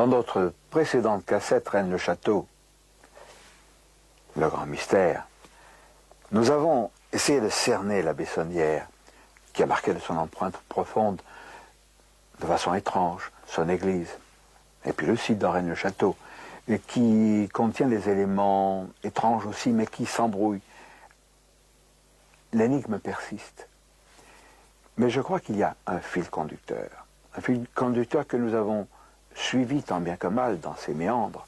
Dans notre précédente cassette Rennes-le-Château, le grand mystère, nous avons essayé de cerner la Bessonnière, qui a marqué de son empreinte profonde, de façon étrange, son église, et puis le site de Rennes-le-Château, et qui contient des éléments étranges aussi, mais qui s'embrouillent. L'énigme persiste. Mais je crois qu'il y a un fil conducteur que nous avons suivi tant bien que mal dans ces méandres,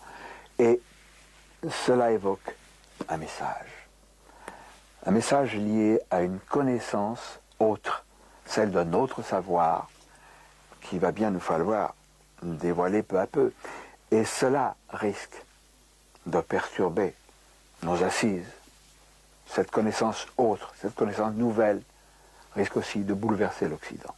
et cela évoque un message lié à une connaissance autre, celle d'un autre savoir, qu'il va bien nous falloir dévoiler peu à peu. Et cela risque de perturber nos assises. Cette connaissance autre, cette connaissance nouvelle, risque aussi de bouleverser l'Occident.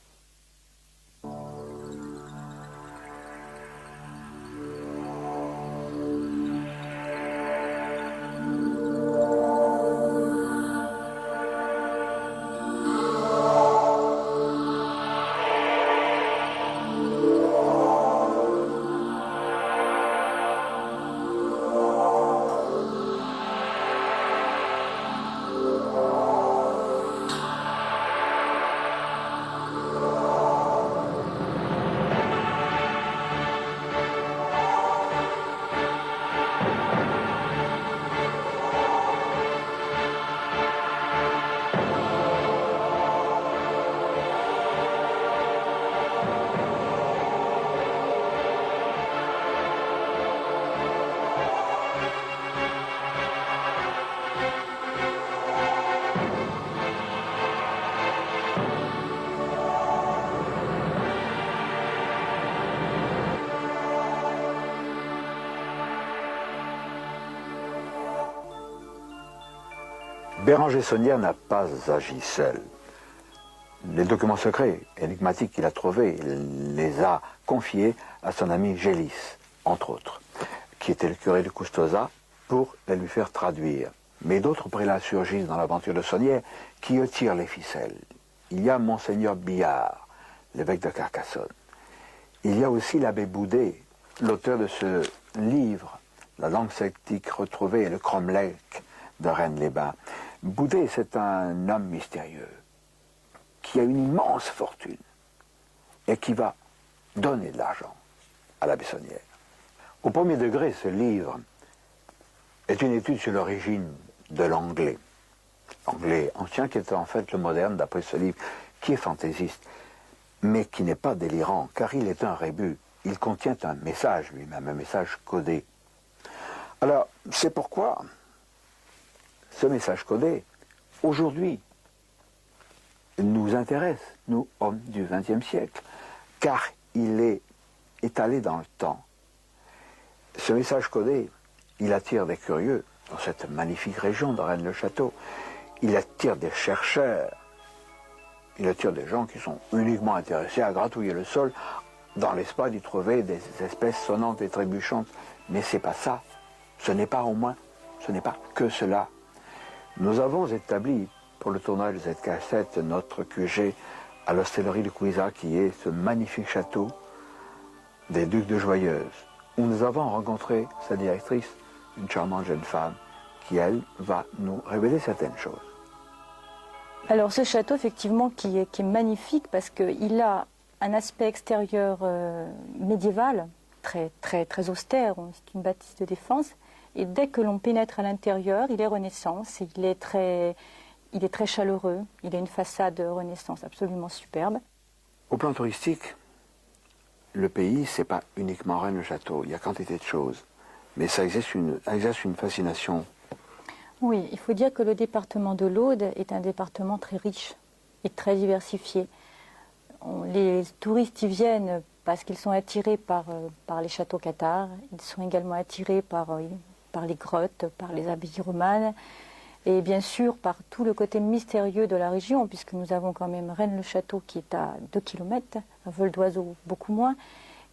Béranger Saunière n'a pas agi seul. Les documents secrets, énigmatiques qu'il a trouvés, il les a confiés à son ami Gélis, entre autres, qui était le curé de Custoza, pour les lui faire traduire. Mais d'autres prélats surgissent dans l'aventure de Saunière qui tirent les ficelles. Il y a Monseigneur Billard, l'évêque de Carcassonne. Il y a aussi l'abbé Boudet, l'auteur de ce livre, La langue celtique retrouvée et le cromlech de Rennes-les-Bains. Boudet, c'est un homme mystérieux qui a une immense fortune et qui va donner de l'argent à la Bessonnière. Au premier degré, ce livre est une étude sur l'origine de l'anglais. L'anglais ancien qui est en fait le moderne d'après ce livre, qui est fantaisiste, mais qui n'est pas délirant, car il est un rébus. Il contient un message lui-même, un message codé. Alors, c'est pourquoi ce message codé, aujourd'hui, nous intéresse, nous, hommes du XXe siècle, car il est étalé dans le temps. Ce message codé, il attire des curieux dans cette magnifique région de Rennes-le-Château. Il attire des chercheurs, il attire des gens qui sont uniquement intéressés à gratouiller le sol dans l'espoir d'y trouver des espèces sonnantes et trébuchantes. Mais c'est pas ça. Ce n'est pas au moins, ce n'est pas que cela. Nous avons établi pour le tournage de cette cassette notre QG à l'hostellerie de Couisa, qui est ce magnifique château des Ducs de Joyeuse, où nous avons rencontré sa directrice, une charmante jeune femme, qui, elle, va nous révéler certaines choses. Alors ce château, effectivement, qui est magnifique parce qu'il a un aspect extérieur médiéval, très austère, c'est une bâtisse de défense, et dès que l'on pénètre à l'intérieur, il est Renaissance, il est très chaleureux, il a une façade Renaissance absolument superbe. Au plan touristique, le pays, c'est pas uniquement Rennes-le-Château, il y a quantité de choses, mais ça exerce une fascination. Oui, il faut dire que le département de l'Aude est un département très riche et très diversifié. Les touristes y viennent parce qu'ils sont attirés par les châteaux cathares, ils sont également attirés par les grottes, par les abbayes romanes, et bien sûr par tout le côté mystérieux de la région, puisque nous avons quand même Rennes-le-Château qui est à 2 km, un vol d'oiseau beaucoup moins,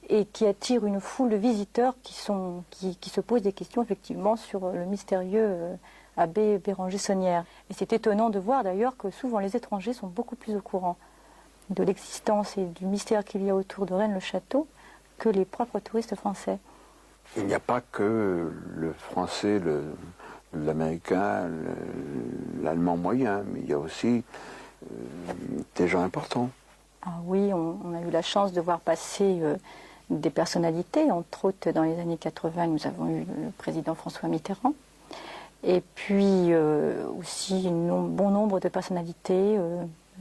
et qui attire une foule de visiteurs qui se posent des questions effectivement sur le mystérieux abbé Béranger Saunière. Et c'est étonnant de voir d'ailleurs que souvent les étrangers sont beaucoup plus au courant de l'existence et du mystère qu'il y a autour de Rennes-le-Château que les propres touristes français. Il n'y a pas que le français, l'américain, l'allemand moyen, mais il y a aussi des gens importants. Ah oui, on a eu la chance de voir passer des personnalités. Entre autres, dans les années 80, nous avons eu le président François Mitterrand. Et puis aussi bon nombre de personnalités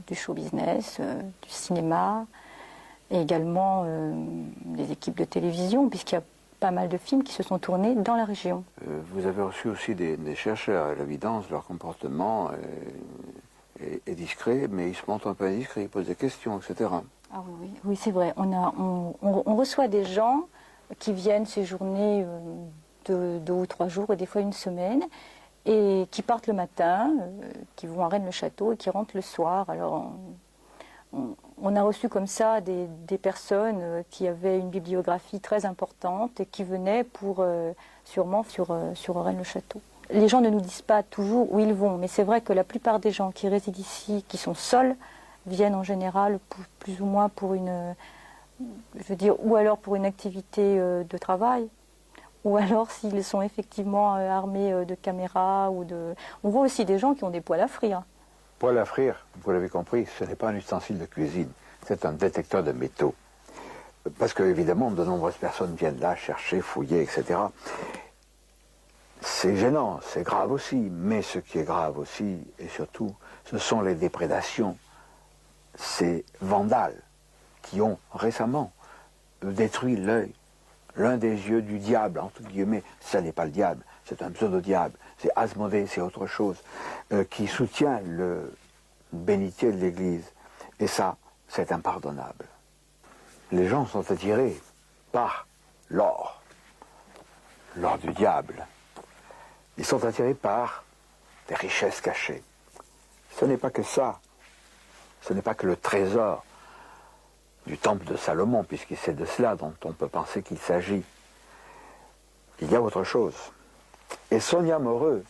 du show business, du cinéma, et également des équipes de télévision, puisqu'il y a pas mal de films qui se sont tournés dans la région. Vous avez reçu aussi des chercheurs, à l'évidence, leur comportement est discret, mais ils se montrent un peu indiscrets, ils posent des questions, etc. Ah oui, c'est vrai. On reçoit des gens qui viennent séjourner 2 ou 3 jours, et des fois une semaine, et qui partent le matin, qui vont à Rennes-le-Château et qui rentrent le soir. Alors on a reçu comme ça des personnes qui avaient une bibliographie très importante et qui venaient sûrement sur Rennes-le-Château. Les gens ne nous disent pas toujours où ils vont, mais c'est vrai que la plupart des gens qui résident ici, qui sont seuls, viennent en général plus ou moins ou alors pour une activité de travail, ou alors s'ils sont effectivement armés de caméras On voit aussi des gens qui ont des poêles à frire. Poêle à frire, vous l'avez compris, ce n'est pas un ustensile de cuisine, c'est un détecteur de métaux. Parce que, évidemment, de nombreuses personnes viennent là chercher, fouiller, etc. C'est gênant, c'est grave aussi, mais ce qui est grave aussi, et surtout, ce sont les déprédations, ces vandales qui ont récemment détruit l'un des yeux du diable, entre guillemets. Ça n'est pas le diable, c'est un pseudo-diable, c'est Asmodée, c'est autre chose, qui soutient le bénitier de l'Église. Et ça, c'est impardonnable. Les gens sont attirés par l'or du diable. Ils sont attirés par des richesses cachées. Ce n'est pas que ça. Ce n'est pas que le trésor du temple de Salomon, puisque c'est de cela dont on peut penser qu'il s'agit. Il y a autre chose. Et Sonia Moreux,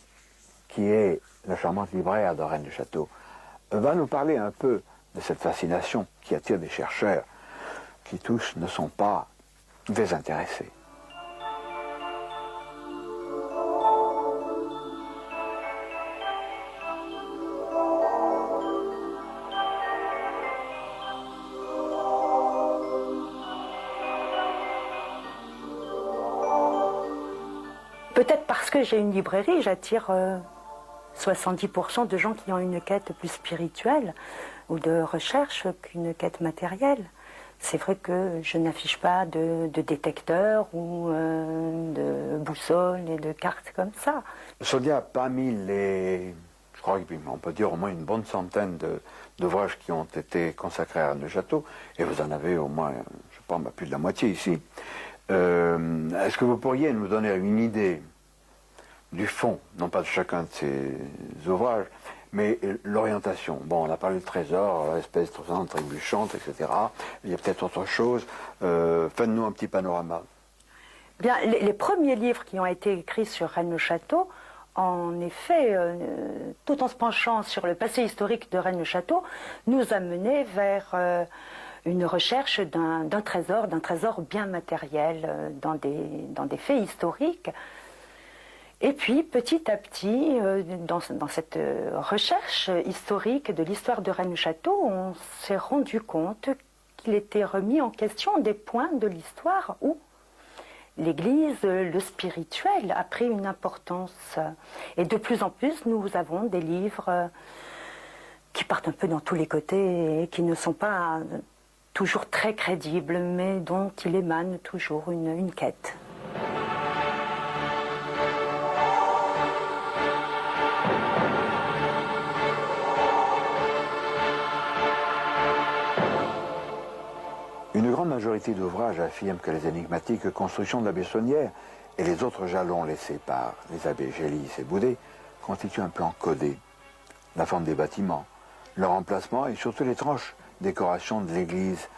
qui est la charmante libraire de Rennes-le-Château, va nous parler un peu de cette fascination qui attire des chercheurs qui tous ne sont pas désintéressés. Peut-être parce que j'ai une librairie, j'attire 70% de gens qui ont une quête plus spirituelle ou de recherche qu'une quête matérielle. C'est vrai que je n'affiche pas de détecteur ou de boussole et de cartes comme ça. Sonia, parmi je crois qu'on peut dire au moins une bonne centaine d'ouvrages qui ont été consacrés à Rennes-le-Château, et vous en avez au moins, je pense, plus de la moitié ici. Est-ce que vous pourriez nous donner une idée du fond, non pas de chacun de ces ouvrages, mais l'orientation? Bon, on a parlé de trésor, espèce tournante, trébuchante, etc. Il y a peut-être autre chose. Faites-nous un petit panorama. Bien, les premiers livres qui ont été écrits sur Rennes-le-Château, en effet, tout en se penchant sur le passé historique de Rennes-le-Château, nous amenaient vers une recherche d'un trésor bien matériel, dans des faits historiques. Et puis, petit à petit, dans cette recherche historique de l'histoire de Rennes-le-Château, on s'est rendu compte qu'il était remis en question des points de l'histoire où l'Église, le spirituel, a pris une importance. Et de plus en plus, nous avons des livres qui partent un peu dans tous les côtés et qui ne sont pas toujours très crédibles, mais dont il émane toujours une quête. Une grande majorité d'ouvrages affirment que les énigmatiques constructions de la Buissonnière et les autres jalons laissés par les abbés Gélis et Boudet constituent un plan codé. La forme des bâtiments, leur emplacement et surtout l'étrange décoration de l'église.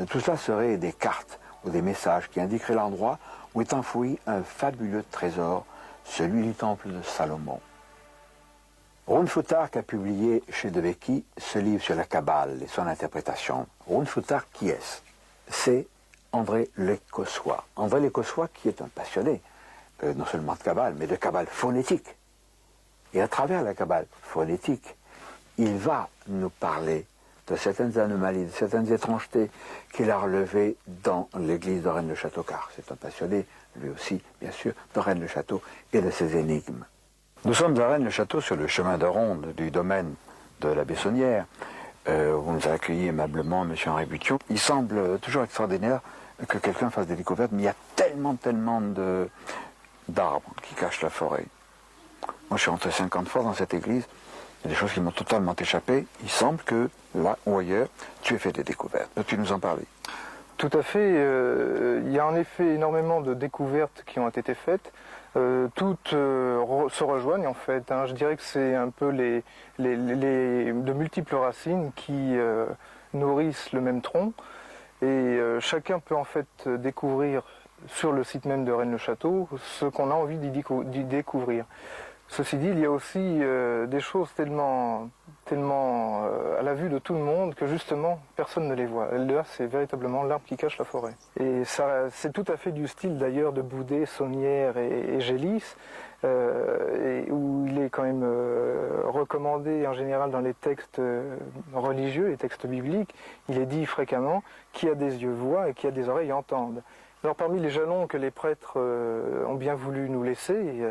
Tout cela serait des cartes ou des messages qui indiqueraient l'endroit où est enfoui un fabuleux trésor, celui du temple de Salomon. Ron Futhark a publié chez De Vecchi ce livre sur la Kabbale et son interprétation. Ron Futhark, qui est-ce? C'est André Lécossois. André Lécossois qui est un passionné, non seulement de Kabbale, mais de Kabbale phonétique. Et à travers la Kabbale phonétique, il va nous parler de certaines anomalies, de certaines étrangetés qu'il a relevées dans l'église de Rennes-le-Château, car c'est un passionné, lui aussi, bien sûr, de Rennes-le-Château et de ses énigmes. Nous sommes à Rennes-le-Château sur le chemin de ronde du domaine de la Bessonnière. Vous nous avez accueilli aimablement, M. Henri Butiot. Il semble toujours extraordinaire que quelqu'un fasse des découvertes, mais il y a tellement d'arbres qui cachent la forêt. Moi, je suis rentré 50 fois dans cette église. Il y a des choses qui m'ont totalement échappé. Il semble que, là ou ailleurs, tu aies fait des découvertes. Peux-tu nous en parler? Tout à fait. Il y a en effet énormément de découvertes qui ont été faites. Toutes se rejoignent en fait. Je dirais que c'est un peu de multiples racines qui nourrissent le même tronc. Et chacun peut en fait découvrir sur le site même de Rennes-le-Château ce qu'on a envie d'y découvrir. Ceci dit, il y a aussi des choses tellement à la vue de tout le monde que justement personne ne les voit. Là, c'est véritablement l'arbre qui cache la forêt. Et ça, c'est tout à fait du style d'ailleurs de Boudet, Saunière et Gélis, où il est quand même recommandé en général dans les textes religieux, les textes bibliques, il est dit fréquemment qui a des yeux voit et qui a des oreilles entendent. Alors parmi les jalons que les prêtres ont bien voulu nous laisser,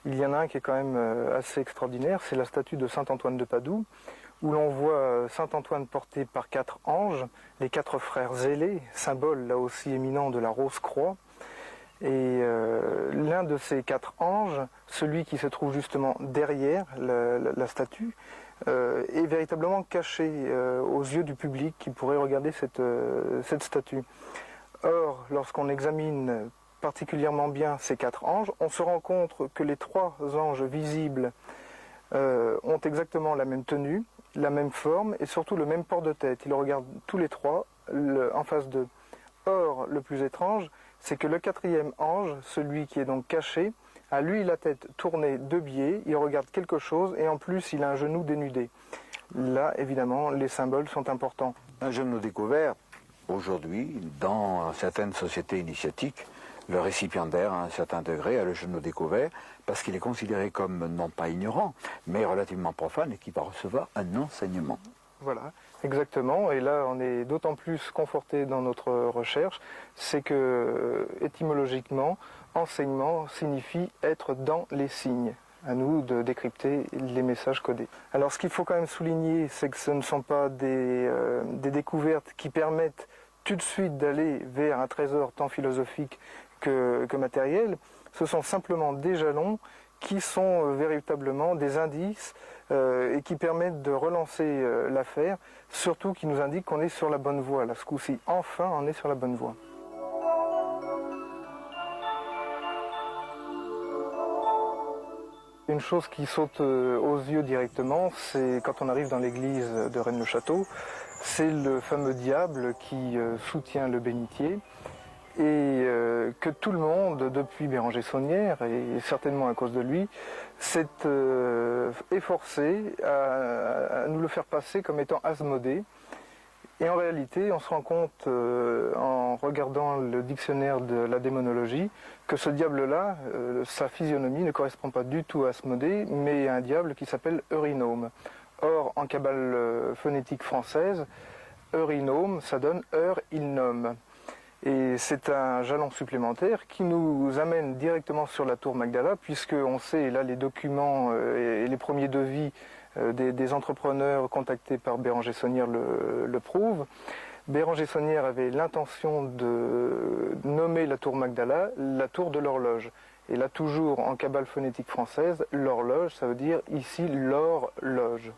il y en a un qui est quand même assez extraordinaire, c'est la statue de saint Antoine de Padoue, où l'on voit saint Antoine porté par 4 anges, les 4 frères zélés, symbole là aussi éminent de la rose-croix. Et l'un de ces 4 anges, celui qui se trouve justement derrière la statue, est véritablement caché aux yeux du public qui pourrait regarder cette statue. Or, lorsqu'on examine particulièrement bien ces 4 anges, on se rend compte que les 3 anges visibles ont exactement la même tenue, la même forme et surtout le même port de tête. Ils regardent tous les 3 en face d'eux. Or, le plus étrange, c'est que le 4e ange, celui qui est donc caché, a lui la tête tournée de biais, il regarde quelque chose et en plus il a un genou dénudé. Là, évidemment, les symboles sont importants. Un genou découvert, aujourd'hui, dans certaines sociétés initiatiques, le récipiendaire, à un certain degré, a le genou découvert parce qu'il est considéré comme non pas ignorant, mais relativement profane et qui va recevoir un enseignement. Voilà, exactement. Et là, on est d'autant plus conforté dans notre recherche, c'est que, étymologiquement, enseignement signifie être dans les signes. À nous de décrypter les messages codés. Alors, ce qu'il faut quand même souligner, c'est que ce ne sont pas des découvertes qui permettent tout de suite d'aller vers un trésor tant philosophique que matériel. Ce sont simplement des jalons qui sont véritablement des indices et qui permettent de relancer l'affaire, surtout qui nous indiquent qu'on est sur la bonne voie. Là, ce coup-ci, enfin, on est sur la bonne voie. Une chose qui saute aux yeux directement, c'est quand on arrive dans l'église de Rennes-le-Château, c'est le fameux diable qui soutient le bénitier et que tout le monde, depuis Béranger Saunière, et certainement à cause de lui, s'est efforcé à nous le faire passer comme étant Asmodée. Et en réalité, on se rend compte, en regardant le dictionnaire de la démonologie, que ce diable-là, sa physionomie ne correspond pas du tout à Asmodée, mais à un diable qui s'appelle Eurynome. Or, en cabale phonétique française, Eurynome, ça donne Eur, il nomme. Et c'est un jalon supplémentaire qui nous amène directement sur la tour Magdala, puisqu'on sait, et là les documents et les premiers devis des entrepreneurs contactés par Béranger Saunière le prouvent. Béranger Saunière avait l'intention de nommer la tour Magdala la tour de l'horloge. Et là, toujours en cabale phonétique française, l'horloge, ça veut dire ici l'horloge.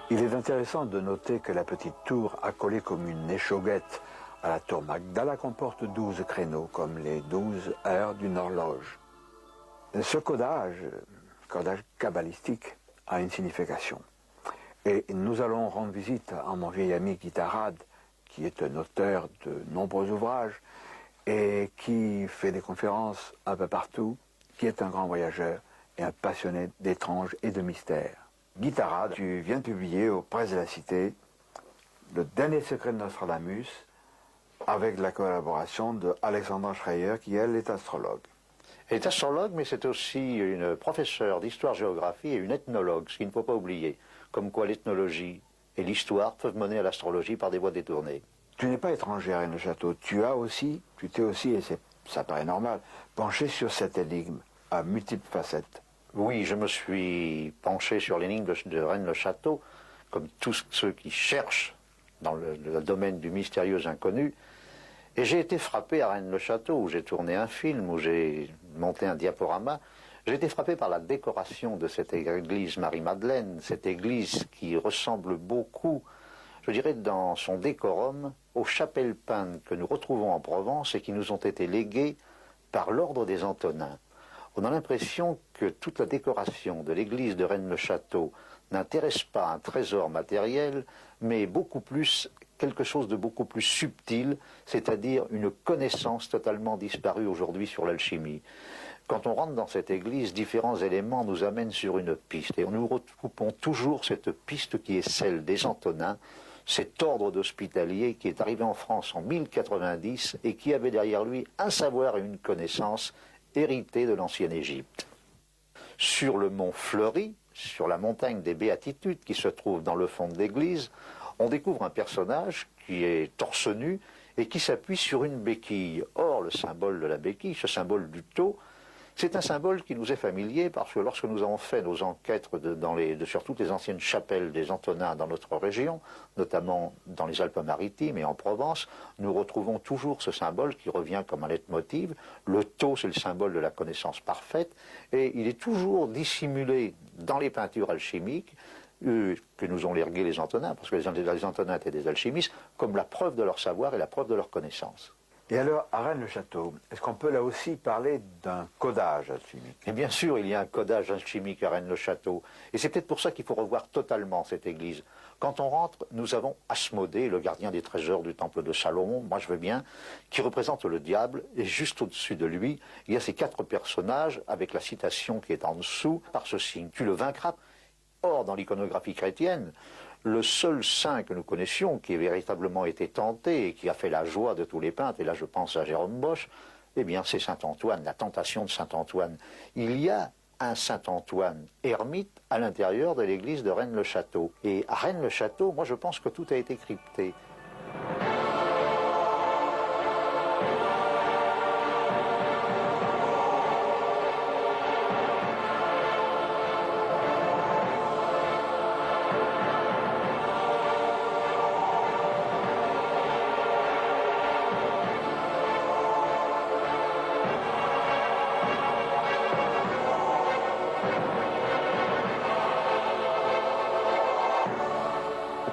Il est intéressant de noter que la petite tour, accolée comme une échauguette à la tour Magdala, comporte 12 créneaux, comme les 12 heures d'une horloge. Ce codage kabbalistique, a une signification. Et nous allons rendre visite à mon vieil ami Guy Tarade, qui est un auteur de nombreux ouvrages et qui fait des conférences un peu partout, qui est un grand voyageur et un passionné d'étranges et de mystères. Guy Tarade, tu viens de publier aux Presses de la Cité Le dernier secret de Nostradamus, avec la collaboration de Alexandra Schreier, qui elle est astrologue. Elle est astrologue, mais c'est aussi une professeure d'histoire-géographie et une ethnologue, ce qu'il ne faut pas oublier. Comme quoi l'ethnologie et l'histoire peuvent mener à l'astrologie par des voies détournées. Tu n'es pas étranger à Rennes le Château. Tu t'es aussi, et ça paraît normal, penché sur cette énigme à multiples facettes. Oui, je me suis penché sur l'énigme de Rennes le Château, comme tous ceux qui cherchent dans le domaine du mystérieux inconnu. Et j'ai été frappé à Rennes le Château, où j'ai tourné un film, où j'ai monté un diaporama. J'ai été frappé par la décoration de cette église Marie-Madeleine, cette église qui ressemble beaucoup, je dirais, dans son décorum, aux chapelles peintes que nous retrouvons en Provence et qui nous ont été léguées par l'ordre des Antonins. On a l'impression que toute la décoration de l'église de Rennes le Château n'intéresse pas un trésor matériel, mais beaucoup plus quelque chose de beaucoup plus subtil, c'est-à-dire une connaissance totalement disparue aujourd'hui sur l'alchimie. Quand on rentre dans cette église, différents éléments nous amènent sur une piste. Et nous recoupons toujours cette piste qui est celle des Antonins, cet ordre d'hospitalier qui est arrivé en France en 1090 et qui avait derrière lui un savoir et une connaissance hérités de l'ancienne Égypte. Sur le mont Fleury, sur la montagne des Béatitudes qui se trouve dans le fond de l'église, on découvre un personnage qui est torse nu et qui s'appuie sur une béquille. Or, le symbole de la béquille, ce symbole du tau, c'est un symbole qui nous est familier parce que lorsque nous avons fait nos enquêtes sur toutes les anciennes chapelles des Antonins dans notre région, notamment dans les Alpes-Maritimes et en Provence, nous retrouvons toujours ce symbole qui revient comme un leitmotiv. Le tau, c'est le symbole de la connaissance parfaite et il est toujours dissimulé dans les peintures alchimiques que nous ont léguées les Antonins, parce que les Antonins étaient des alchimistes, comme la preuve de leur savoir et la preuve de leur connaissance. Et alors, à Rennes le Château, est-ce qu'on peut là aussi parler d'un codage alchimique? Et bien sûr, il y a un codage alchimique à Rennes le Château. Et c'est peut-être pour ça qu'il faut revoir totalement cette église. Quand on rentre, nous avons Asmodée, le gardien des trésors du temple de Salomon, moi je veux bien, qui représente le diable, et juste au-dessus de lui, il y a ces 4 personnages, avec la citation qui est en dessous, par ce signe, tu le vaincras. Or, dans l'iconographie chrétienne, le seul saint que nous connaissions qui ait véritablement été tenté et qui a fait la joie de tous les peintres, et là je pense à Jérôme Bosch, eh bien c'est saint Antoine, la tentation de saint Antoine. Il y a un saint Antoine ermite à l'intérieur de l'église de Rennes le Château. Et à Rennes le Château, moi je pense que tout a été crypté.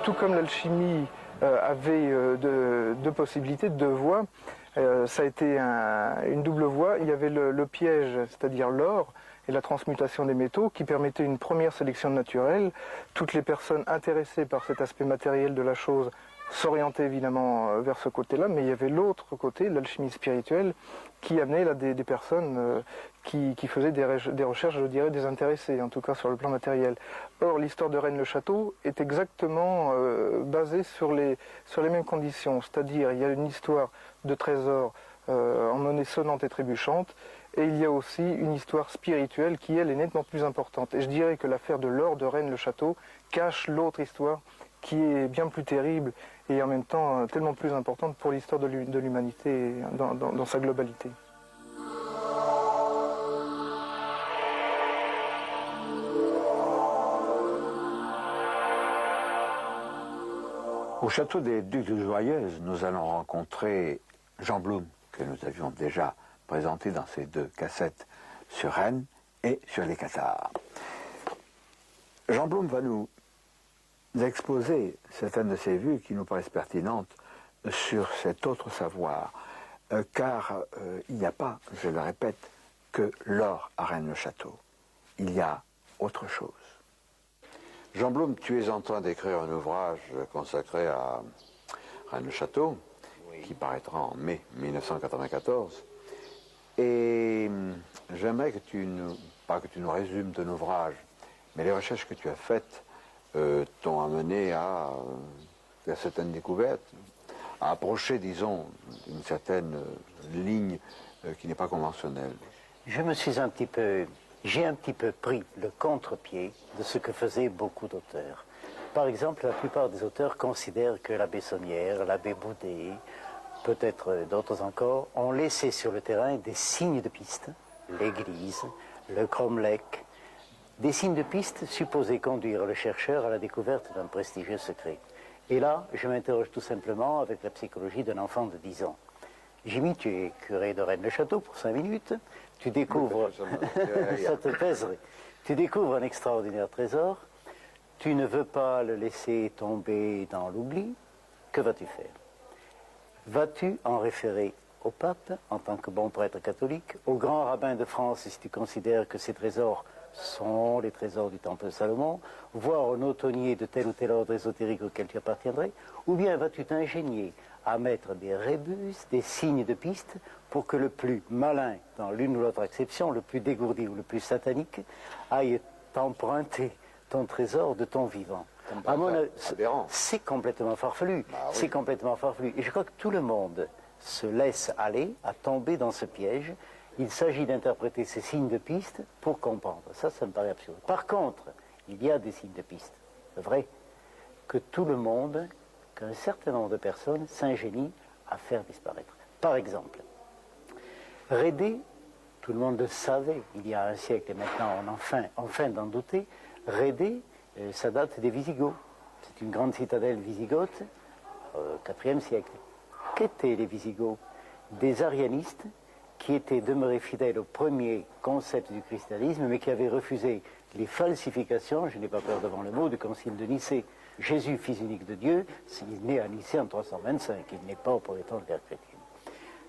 Tout comme l'alchimie avait deux possibilités, 2 voies, ça a été une double voie. Il y avait le piège, c'est-à-dire l'or, et la transmutation des métaux, qui permettait une première sélection naturelle. Toutes les personnes intéressées par cet aspect matériel de la chose s'orientaient évidemment vers ce côté-là, mais il y avait l'autre côté, l'alchimie spirituelle, qui amenait là des personnes qui faisaient des recherches, je dirais, désintéressées, en tout cas sur le plan matériel. Or, l'histoire de Rennes le Château est exactement basée sur les mêmes conditions, c'est-à-dire il y a une histoire de trésors en monnaie sonnante et trébuchante, et il y a aussi une histoire spirituelle qui, elle, est nettement plus importante. Et je dirais que l'affaire de l'or de Rennes le Château cache l'autre histoire qui est bien plus terrible et en même temps tellement plus importante pour l'histoire de l'humanité dans sa globalité. Au château des Ducs de Joyeuse, nous allons rencontrer Jean Blum, que nous avions déjà présenté dans ces 2 cassettes sur Rennes et sur les Cathares. Jean Blum va nous exposer certaines de ses vues qui nous paraissent pertinentes sur cet autre savoir, car il n'y a pas, je le répète, que l'or à Rennes le Château. Il y a autre chose. Jean Blum, tu es en train d'écrire un ouvrage consacré à Rennes le Château, oui, qui paraîtra en mai 1994. Et j'aimerais que pas que tu nous résumes ton ouvrage, mais les recherches que tu as faites t'ont amené à faire certaines découvertes, à approcher, disons, d'une certaine ligne qui n'est pas conventionnelle. J'ai un petit peu pris le contre-pied de ce que faisaient beaucoup d'auteurs. Par exemple, la plupart des auteurs considèrent que l'abbé Saunière, l'abbé Boudet, peut-être d'autres encore, ont laissé sur le terrain des signes de piste, l'église, le cromlech, des signes de piste supposés conduire le chercheur à la découverte d'un prestigieux secret. Et là, je m'interroge tout simplement avec la psychologie d'un enfant de 10 ans. Jimmy, tu es curé de Rennes-le-Château pour 5 minutes, tu découvres, ça te pèserait, tu découvres un extraordinaire trésor, tu ne veux pas le laisser tomber dans l'oubli, que vas-tu faire? Vas-tu en référer au pape, en tant que bon prêtre catholique, au grand rabbin de France, si tu considères que ces trésors sont les trésors du temple de Salomon, voire au notonnier de tel ou tel ordre ésotérique auquel tu appartiendrais, ou bien vas-tu t'ingénier à mettre des rébus, des signes de piste, pour que le plus malin, dans l'une ou l'autre acception, le plus dégourdi ou le plus satanique, aille t'emprunter ton trésor de ton vivant. À mon avis, c'est complètement farfelu. Bah oui. C'est complètement farfelu. Et je crois que tout le monde se laisse aller à tomber dans ce piège. Il s'agit d'interpréter ces signes de piste pour comprendre. Ça me paraît absurde. Par contre, il y a des signes de piste. C'est vrai que tout le monde, qu'un certain nombre de personnes s'ingénient à faire disparaître. Par exemple, Rédé, tout le monde le savait, il y a un siècle et maintenant on enfin d'en douter, Rédé, ça date des Visigoths. C'est une grande citadelle wisigothe au IVe siècle. Qu'étaient les Visigoths? Des arianistes qui étaient demeurés fidèles au premier concept du christianisme, mais qui avaient refusé les falsifications, je n'ai pas peur devant le mot, du concile de Nicée. Jésus, fils unique de Dieu, il est né à Nicée en 325, il n'est pas au premier temps de l'ère chrétienne.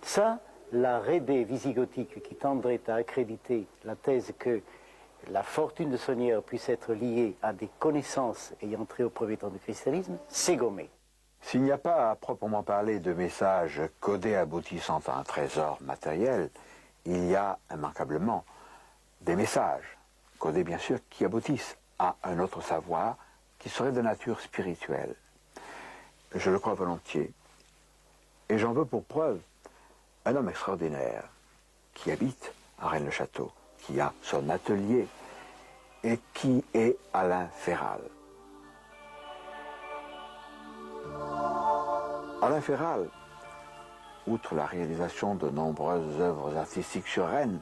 Ça, la Rédé wisigothique qui tendrait à accréditer la thèse que la fortune de Saunière puisse être liée à des connaissances ayant trait au premier temps du christianisme, c'est gommé. S'il n'y a pas à proprement parler de messages codés aboutissant à un trésor matériel, il y a immanquablement des messages codés bien sûr qui aboutissent à un autre savoir qui serait de nature spirituelle. Je le crois volontiers. Et j'en veux pour preuve un homme extraordinaire qui habite à Rennes-le-Château, qui a son atelier et qui est Alain Féral. Alain Féral, outre la réalisation de nombreuses œuvres artistiques sur Rennes,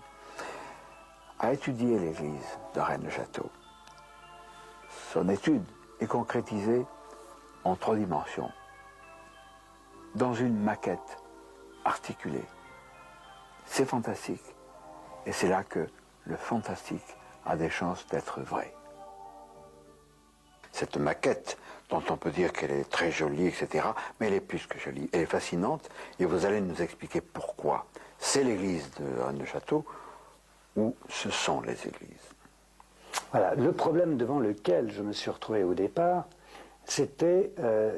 a étudié l'église de Rennes-le-Château. Son étude est concrétisée en 3 dimensions, dans une maquette articulée. C'est fantastique, et c'est là que le fantastique a des chances d'être vrai. Cette maquette, dont on peut dire qu'elle est très jolie, etc., mais elle est plus que jolie, elle est fascinante, et vous allez nous expliquer pourquoi. C'est l'église de Rennes-le-Château, ou ce sont les églises. Voilà, le problème devant lequel je me suis retrouvé au départ, c'était,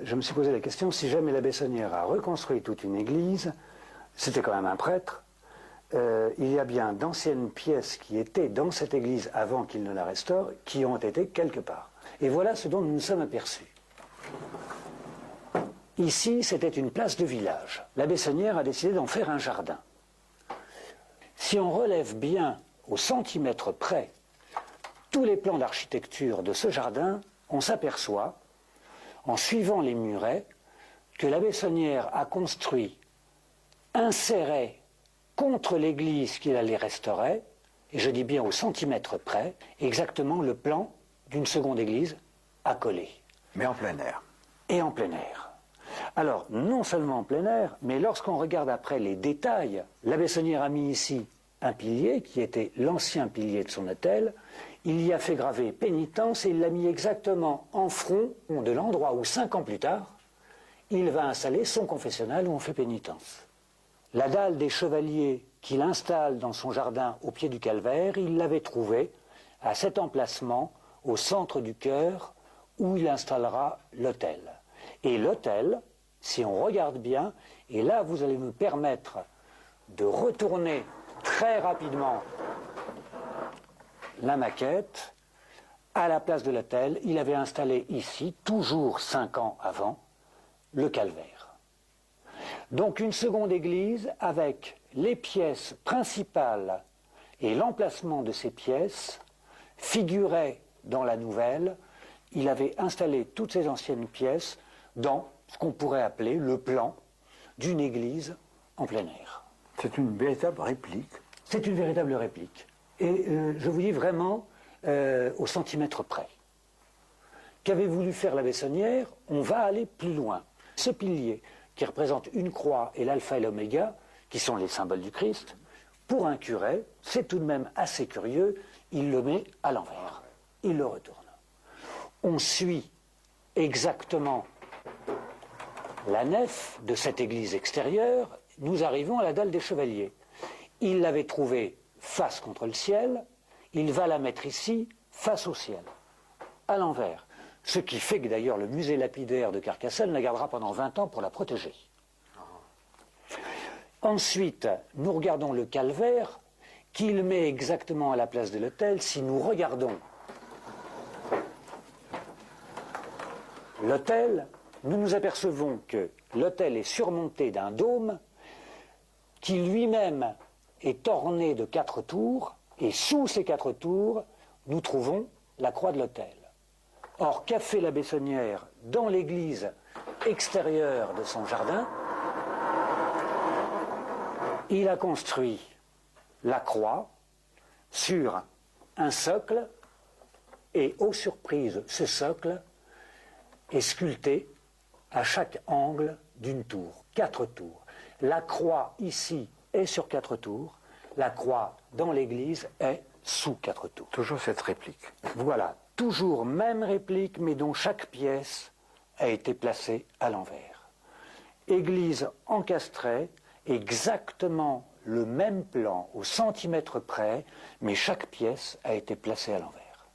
je me suis posé la question, si jamais l'abbé Saunière a reconstruit toute une église, c'était quand même un prêtre, il y a bien d'anciennes pièces qui étaient dans cette église avant qu'il ne la restaure, qui ont été quelque part. Et voilà ce dont nous nous sommes aperçus. Ici, c'était une place de village. L'abbé Saunière a décidé d'en faire un jardin. Si on relève bien au centimètre près tous les plans d'architecture de ce jardin, on s'aperçoit, en suivant les murets, que l'abbé Saunière a construit un serret contre l'église qu'il allait restaurer, et je dis bien au centimètre près, exactement le plan d'une seconde église accolée. Mais en plein air. Et en plein air. Alors, non seulement en plein air, mais lorsqu'on regarde après les détails, l'abbé Saunière a mis ici un pilier qui était l'ancien pilier de son hôtel. Il y a fait graver pénitence et il l'a mis exactement en front de l'endroit où 5 ans plus tard, il va installer son confessionnal où on fait pénitence. La dalle des chevaliers qu'il installe dans son jardin au pied du calvaire, il l'avait trouvée à cet emplacement au centre du chœur où il installera l'autel. Et l'autel, si on regarde bien, et là vous allez me permettre de retourner très rapidement la maquette, à la place de l'autel, il avait installé ici, toujours 5 ans avant, le calvaire. Donc une seconde église avec les pièces principales et l'emplacement de ces pièces figurait dans la nouvelle. Il avait installé toutes ces anciennes pièces dans ce qu'on pourrait appeler le plan d'une église en plein air. C'est une véritable réplique. C'est une véritable réplique. Et je vous dis vraiment au centimètre près. Qu'avait voulu faire la Bessonnière? On va aller plus loin. Ce pilier qui représente une croix et l'alpha et l'oméga, qui sont les symboles du Christ, pour un curé, c'est tout de même assez curieux, il le met à l'envers. Il le retourne. On suit exactement la nef de cette église extérieure, nous arrivons à la dalle des chevaliers. Il l'avait trouvée face contre le ciel, il va la mettre ici, face au ciel, à l'envers. Ce qui fait que d'ailleurs le musée lapidaire de Carcassonne la gardera pendant 20 ans pour la protéger. Ensuite, nous regardons le calvaire qu'il met exactement à la place de l'autel. Si nous regardons l'autel, nous nous apercevons que l'autel est surmonté d'un dôme qui lui-même est orné de 4 tours, et sous ces 4 tours, nous trouvons la croix de l'autel. Or, qu'a fait la Bessonnière dans l'église extérieure de son jardin? Il a construit la croix sur un socle, et aux surprises, ce socle est sculpté à chaque angle d'une tour, 4 tours. La croix ici est sur 4 tours, la croix dans l'église est sous 4 tours. Toujours cette réplique. Voilà, toujours même réplique, mais dont chaque pièce a été placée à l'envers. Église encastrée, exactement le même plan, au centimètre près, mais chaque pièce a été placée à l'envers.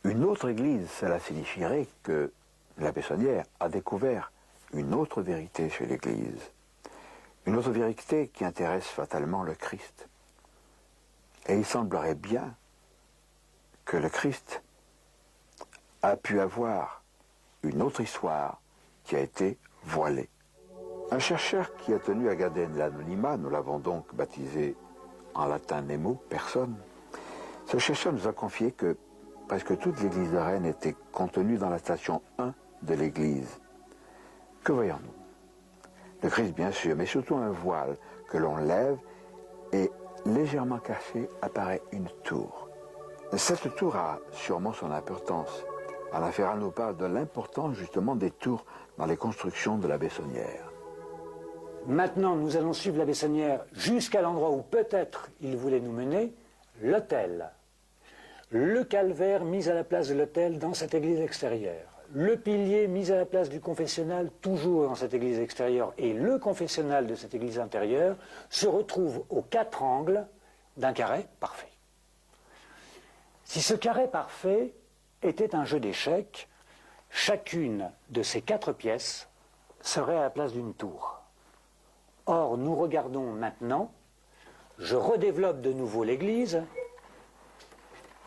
Une autre église, cela signifierait que la Bessonnière a découvert une autre vérité chez l'église. Une autre vérité qui intéresse fatalement le Christ. Et il semblerait bien que le Christ a pu avoir une autre histoire qui a été voilée. Un chercheur qui a tenu à garder l'anonymat, nous l'avons donc baptisé en latin nemo, personne, ce chercheur nous a confié que presque toute l'église de Rennes était contenue dans la station 1 de l'église. Que voyons-nous? Le Christ, bien sûr, mais surtout un voile que l'on lève et légèrement caché apparaît une tour. Cette tour a sûrement son importance. Alain Ferrat nous parle de l'importance justement des tours dans les constructions de la Bessonnière. Maintenant, nous allons suivre la Bessonnière jusqu'à l'endroit où peut-être il voulait nous mener, l'autel. Le calvaire mis à la place de l'autel dans cette église extérieure. Le pilier mis à la place du confessionnal, toujours dans cette église extérieure, et le confessionnal de cette église intérieure se retrouvent aux 4 angles d'un carré parfait. Si ce carré parfait était un jeu d'échecs, chacune de ces 4 pièces serait à la place d'une tour. Or, nous regardons maintenant, je redéveloppe de nouveau l'église,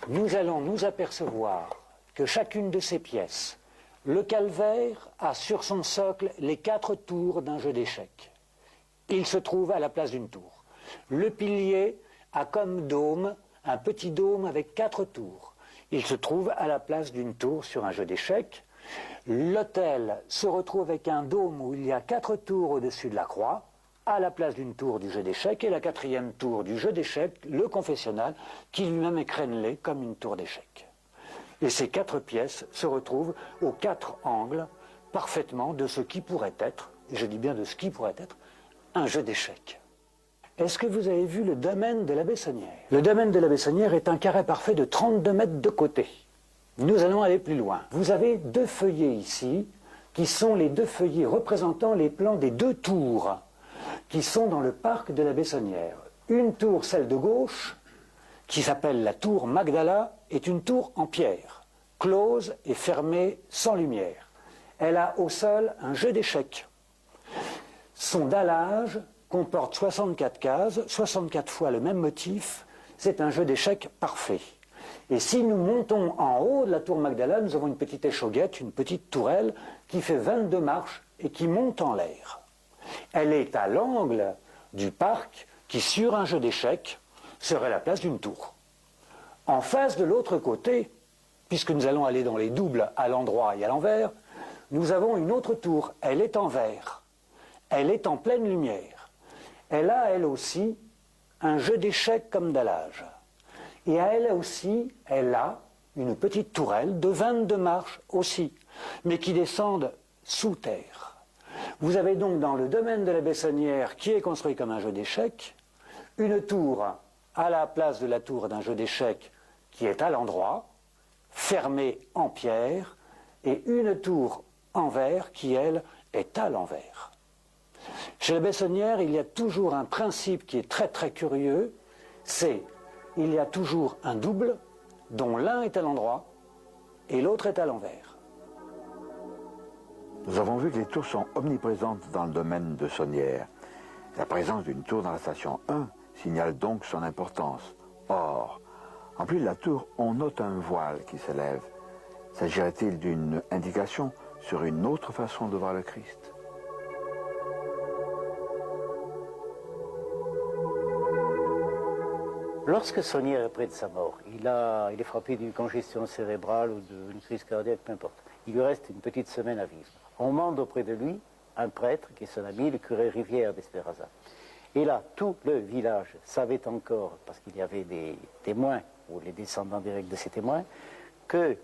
nous allons nous apercevoir que chacune de ces pièces, le calvaire a sur son socle les 4 tours d'un jeu d'échecs. Il se trouve à la place d'une tour. Le pilier a comme dôme un petit dôme avec 4 tours. Il se trouve à la place d'une tour sur un jeu d'échecs. L'autel se retrouve avec un dôme où il y a 4 tours au-dessus de la croix, à la place d'une tour du jeu d'échecs, et la 4e tour du jeu d'échecs, le confessionnal, qui lui-même est crénelé comme une tour d'échecs. Et ces 4 pièces se retrouvent aux 4 angles parfaitement de ce qui pourrait être, et je dis bien de ce qui pourrait être, un jeu d'échecs. Est-ce que vous avez vu le domaine de la Bessonnière? Le domaine de la Bessonnière est un carré parfait de 32 mètres de côté. Nous allons aller plus loin. Vous avez 2 feuillets ici, qui sont les 2 feuillets représentant les plans des 2 tours, qui sont dans le parc de la Bessonnière. Une tour, celle de gauche, qui s'appelle la tour Magdala, est une tour en pierre, close et fermée sans lumière. Elle a au sol un jeu d'échecs. Son dallage comporte 64 cases, 64 fois le même motif. C'est un jeu d'échecs parfait. Et si nous montons en haut de la tour Magdala, nous avons une petite échauguette, une petite tourelle qui fait 22 marches et qui monte en l'air. Elle est à l'angle du parc qui, sur un jeu d'échecs, serait la place d'une tour. En face de l'autre côté, puisque nous allons aller dans les doubles à l'endroit et à l'envers, nous avons une autre tour. Elle est en verre. Elle est en pleine lumière. Elle a, elle aussi, un jeu d'échecs comme dallage. Et à elle aussi, elle a une petite tourelle de 22 marches aussi, mais qui descendent sous terre. Vous avez donc dans le domaine de la Bessonnière, qui est construit comme un jeu d'échecs, une tour à la place de la tour d'un jeu d'échecs qui est à l'endroit, fermée en pierre, et une tour en verre qui, elle, est à l'envers. Chez la Bessonnière, il y a toujours un principe qui est très très curieux, c'est il y a toujours un double dont l'un est à l'endroit et l'autre est à l'envers. Nous avons vu que les tours sont omniprésentes dans le domaine de Sonnières. La présence d'une tour dans la station 1 signale donc son importance. Or, en plus de la tour, on note un voile qui s'élève. S'agirait-il d'une indication sur une autre façon de voir le Christ ? Lorsque Sonnières est près de sa mort, il est frappé d'une congestion cérébrale ou d'une crise cardiaque, peu importe. Il lui reste une petite semaine à vivre. On mande auprès de lui un prêtre qui est son ami, le curé Rivière d'Espéraza. Et là, tout le village savait encore, parce qu'il y avait des témoins, ou les descendants directs de ces témoins, que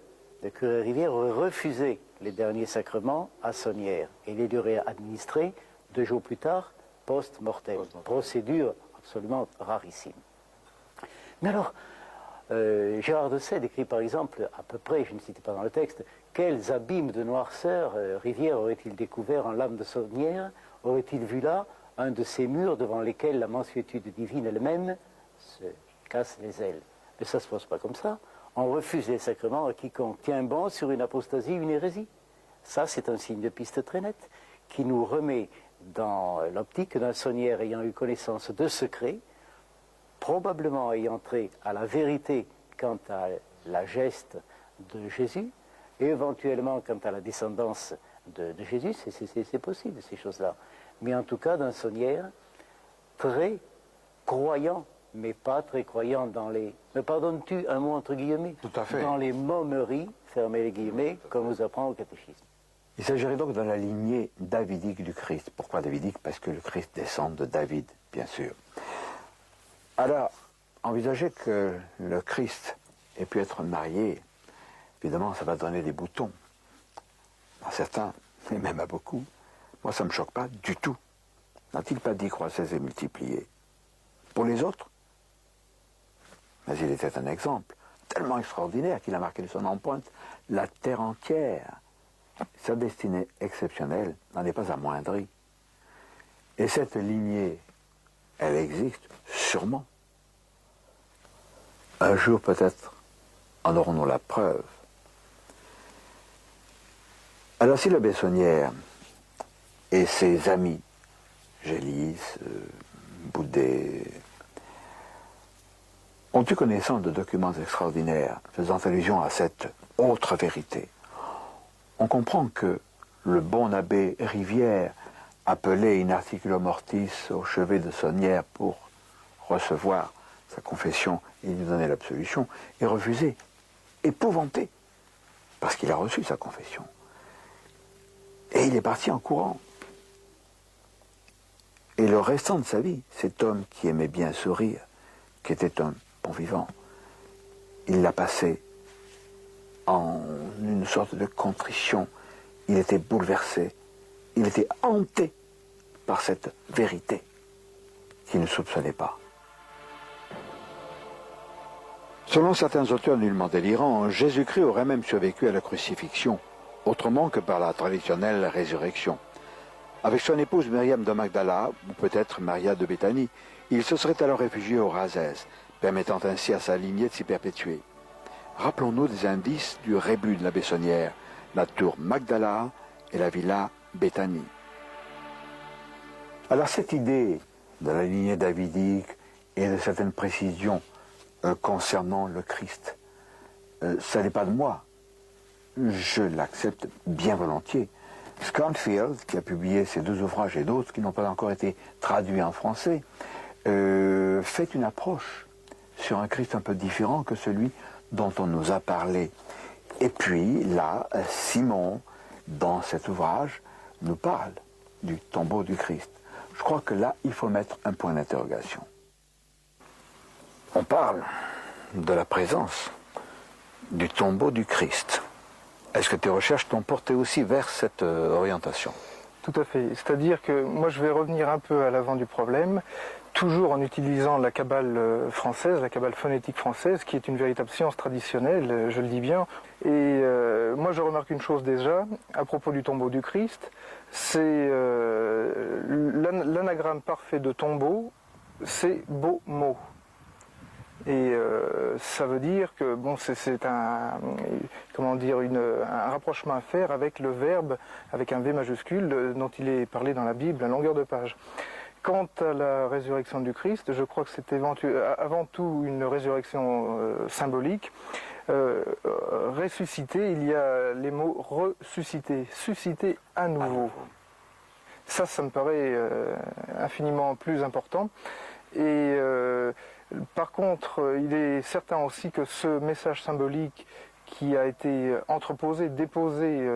le curé Rivière aurait refusé les derniers sacrements à Sonnières et les lui aurait administrés 2 jours plus tard, post-mortem. Procédure absolument rarissime. Mais alors, Gérard de Sède écrit par exemple, à peu près, je ne citais pas dans le texte, quels abîmes de noirceur Rivière aurait-il découvert en l'âme de Sonnières? Aurait-il vu là un de ces murs devant lesquels la mansuétude divine elle-même se casse les ailes? Mais ça ne se pose pas comme ça. On refuse les sacrements à quiconque tient bon sur une apostasie, une hérésie. Ça, c'est un signe de piste très net qui nous remet dans l'optique d'un Sonnières ayant eu connaissance de secrets, probablement ayant trait à la vérité quant à la geste de Jésus, et éventuellement quant à la descendance de Jésus, c'est possible ces choses-là. Mais en tout cas d'un Sonnières très croyant, mais pas très croyant dans les... Me pardonnes-tu un mot entre guillemets? Tout à fait. Dans les momeries, fermez les guillemets, comme nous apprend au catéchisme. Il s'agirait donc de la lignée davidique du Christ. Pourquoi davidique? Parce que le Christ descend de David, bien sûr. Alors, envisager que le Christ ait pu être marié, évidemment, ça va donner des boutons. À certains, et même à beaucoup. Moi, ça ne me choque pas du tout. N'a-t-il pas dit croissez et multipliez? Pour les autres, mais il était un exemple tellement extraordinaire qu'il a marqué de son empreinte la terre entière. Sa destinée exceptionnelle n'en est pas amoindrie. Et cette lignée, elle existe sûrement. Un jour peut-être en aurons-nous la preuve. Alors si la Bessonnière et ses amis, Gélis, Boudet, ont eu connaissance de documents extraordinaires faisant allusion à cette autre vérité, on comprend que le bon abbé Rivière, appelé in articulo mortis au chevet de Sonnières pour recevoir sa confession et lui donner l'absolution, est refusé, épouvanté, parce qu'il a reçu sa confession. Et il est parti en courant. Et le restant de sa vie, cet homme qui aimait bien sourire, qui était un bon vivant, il l'a passé en une sorte de contrition. Il était bouleversé, il était hanté par cette vérité qu'il ne soupçonnait pas. Selon certains auteurs nullement délirants, Jésus-Christ aurait même survécu à la crucifixion, autrement que par la traditionnelle résurrection. Avec son épouse Myriam de Magdala, ou peut-être Maria de Béthanie, il se serait alors réfugié au Razès, permettant ainsi à sa lignée de s'y perpétuer. Rappelons-nous des indices du rébut de la Bessonnière, la tour Magdala et la villa Béthanie. Alors cette idée de la lignée davidique et de certaines précisions concernant le Christ ça n'est pas de moi. Je l'accepte bien volontiers. Scanfield, qui a publié ces 2 ouvrages et d'autres qui n'ont pas encore été traduits en français, fait une approche sur un Christ un peu différent que celui dont on nous a parlé. Et puis là, Simon, dans cet ouvrage, nous parle du tombeau du Christ. Je crois que là, il faut mettre un point d'interrogation. On parle de la présence du tombeau du Christ. Est-ce que tes recherches t'ont porté aussi vers cette orientation? Tout à fait. C'est-à-dire que moi, je vais revenir un peu à l'avant du problème, toujours en utilisant la kabbale française, la kabbale phonétique française, qui est une véritable science traditionnelle, je le dis bien. Et moi, je remarque une chose déjà, à propos du tombeau du Christ, c'est l'anagramme parfait de tombeau, c'est beau mot. Et ça veut dire que bon, c'est un rapprochement à faire avec le verbe, avec un V majuscule dont il est parlé dans la Bible à longueur de page. Quant à la résurrection du Christ, je crois que c'est avant tout une résurrection symbolique. Ressuscité, il y a les mots ressuscité, susciter à nouveau. Ça me paraît infiniment plus important. Et par contre, il est certain aussi que ce message symbolique qui a été entreposé, déposé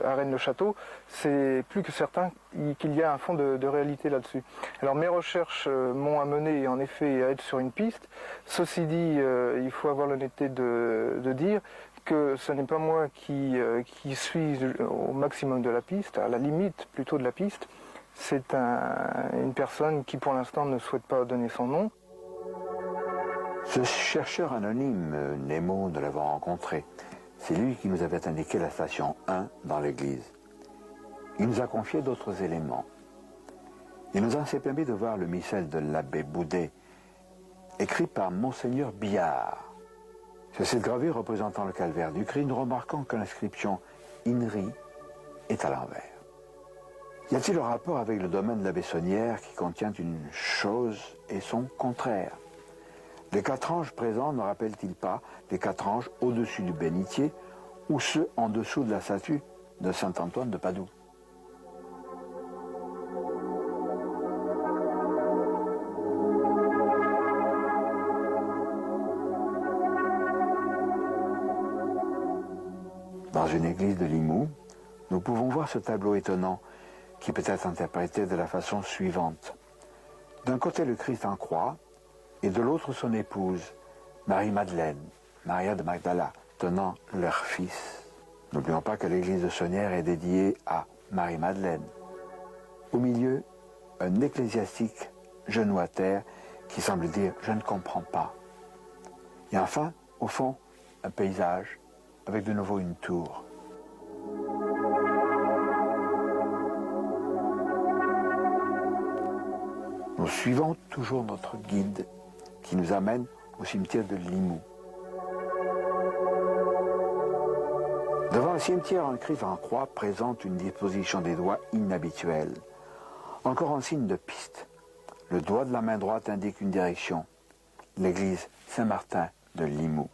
à Rennes-le-Château, c'est plus que certain qu'il y a un fond de réalité là-dessus. Alors mes recherches m'ont amené en effet à être sur une piste. Ceci dit, il faut avoir l'honnêteté de dire que ce n'est pas moi qui suis au maximum de la piste, à la limite plutôt de la piste. C'est une personne qui pour l'instant ne souhaite pas donner son nom. Ce chercheur anonyme, Nemo, nous l'avons rencontré. C'est lui qui nous avait indiqué la station 1 dans l'église. Il nous a confié d'autres éléments. Il nous a ainsi permis de voir le missel de l'abbé Boudet, écrit par Monseigneur Billard. Sur cette gravure représentant le calvaire du Christ, nous remarquons que l'inscription INRI est à l'envers. Y a-t-il un rapport avec le domaine de la Bessonnière qui contient une chose et son contraire? Les 4 anges présents ne rappellent-ils pas les 4 anges au-dessus du bénitier ou ceux en dessous de la statue de saint Antoine de Padoue? Dans une église de Limoux, nous pouvons voir ce tableau étonnant qui peut être interprété de la façon suivante. D'un côté le Christ en croix, et de l'autre son épouse, Marie-Madeleine, Maria de Magdala, tenant leur fils. N'oublions pas que l'église de Sonnières est dédiée à Marie-Madeleine. Au milieu, un ecclésiastique genou à terre qui semble dire « je ne comprends pas ». Et enfin, au fond, un paysage avec de nouveau une tour. Nous suivons toujours notre guide qui nous amène au cimetière de Limoux. Devant le cimetière, un Christ en croix présente une disposition des doigts inhabituelle. Encore un signe de piste. Le doigt de la main droite indique une direction, l'église Saint-Martin de Limoux.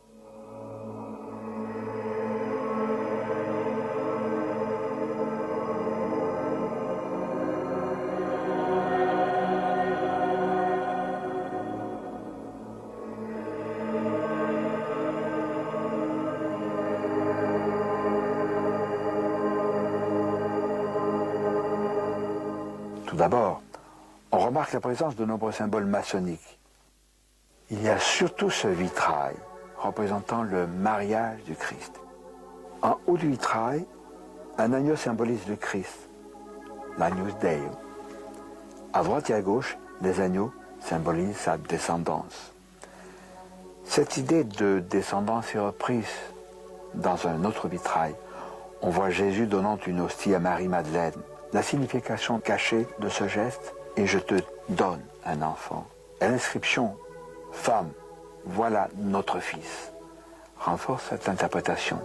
Tout d'abord, on remarque la présence de nombreux symboles maçonniques. Il y a surtout ce vitrail représentant le mariage du Christ. En haut du vitrail, un agneau symbolise le Christ, l'Agnus Dei. À droite et à gauche, les agneaux symbolisent sa descendance. Cette idée de descendance est reprise dans un autre vitrail. On voit Jésus donnant une hostie à Marie-Madeleine. La signification cachée de ce geste est « je te donne un enfant ». Et l'inscription « femme, voilà notre fils » renforce cette interprétation.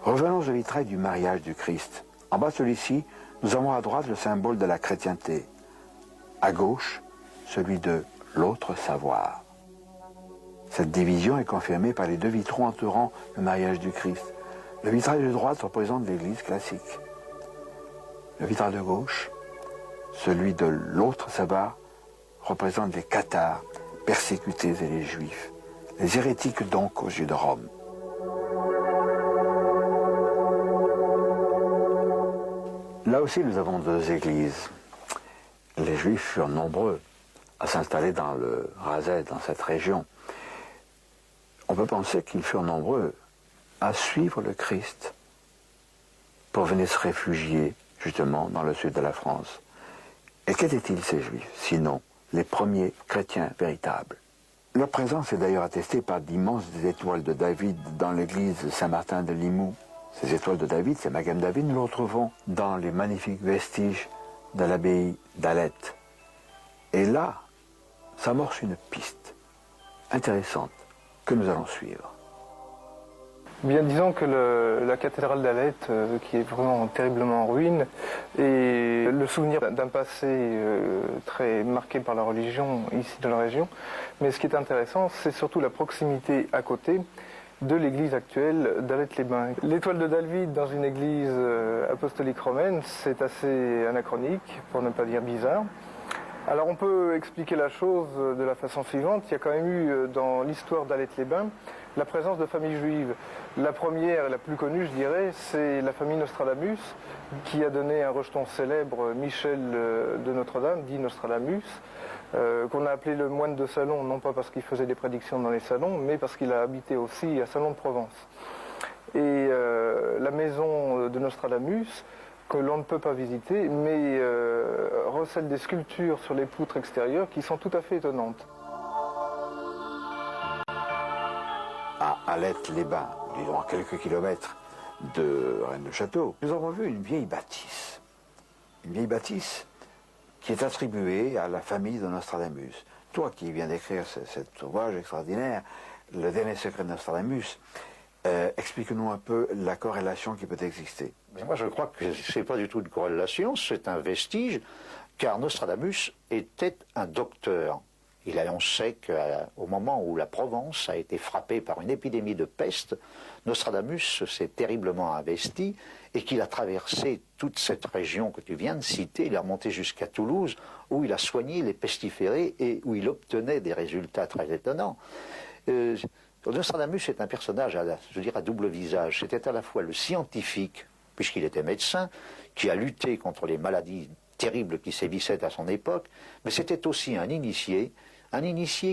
Revenons au vitrail du mariage du Christ. En bas de celui-ci, nous avons à droite le symbole de la chrétienté. À gauche, celui de l'autre savoir. Cette division est confirmée par les deux vitraux entourant le mariage du Christ. Le vitrail de droite représente l'Église classique. Le vitrail de gauche, celui de l'autre sabbat, représente les cathares, persécutés et les juifs. Les hérétiques donc aux yeux de Rome. Là aussi, nous avons deux églises. Les Juifs furent nombreux à s'installer dans le Razed, dans cette région. On peut penser qu'ils furent nombreux à suivre le Christ pour venir se réfugier, justement, dans le sud de la France. Et qu'étaient-ils, ces Juifs, sinon les premiers chrétiens véritables? Leur présence est d'ailleurs attestée par d'immenses étoiles de David dans l'église de Saint-Martin de Limoux. Ces étoiles de David, ces Magam David, nous les retrouvons dans les magnifiques vestiges de l'abbaye d'Alette. Et là, s'amorce une piste intéressante que nous allons suivre. Bien, disons que la cathédrale d'Alette, qui est vraiment terriblement en ruine, est le souvenir d'un passé très marqué par la religion ici dans la région. Mais ce qui est intéressant, c'est surtout la proximité à côté de l'église actuelle d'Alette-les-Bains. L'étoile de David dans une église apostolique romaine, c'est assez anachronique, pour ne pas dire bizarre. Alors on peut expliquer la chose de la façon suivante. Il y a quand même eu dans l'histoire d'Alette-les-Bains la présence de familles juives. La première et la plus connue, je dirais, c'est la famille Nostradamus, qui a donné un rejeton célèbre, Michel de Notre-Dame, dit Nostradamus, qu'on a appelé le moine de Salon, non pas parce qu'il faisait des prédictions dans les salons, mais parce qu'il a habité aussi à Salon de Provence. Et la maison de Nostradamus, que l'on ne peut pas visiter, mais recèle des sculptures sur les poutres extérieures qui sont tout à fait étonnantes. À Alette-les-Bains, disons à quelques kilomètres de Rennes-le-Château, nous avons vu une vieille bâtisse. Une vieille bâtisse qui est attribuée à la famille de Nostradamus. Toi qui viens d'écrire cet ouvrage extraordinaire, Le dernier secret de Nostradamus, explique-nous un peu la corrélation qui peut exister. Mais moi, je crois que ce n'est pas du tout une corrélation, c'est un vestige, car Nostradamus était un docteur. On sait qu'au moment où la Provence a été frappée par une épidémie de peste, Nostradamus s'est terriblement investi et qu'il a traversé toute cette région que tu viens de citer. Il est remonté jusqu'à Toulouse, où il a soigné les pestiférés et où il obtenait des résultats très étonnants. Nostradamus est un personnage, à double visage. C'était à la fois le scientifique, puisqu'il était médecin, qui a lutté contre les maladies terribles qui sévissaient à son époque, mais c'était aussi un initié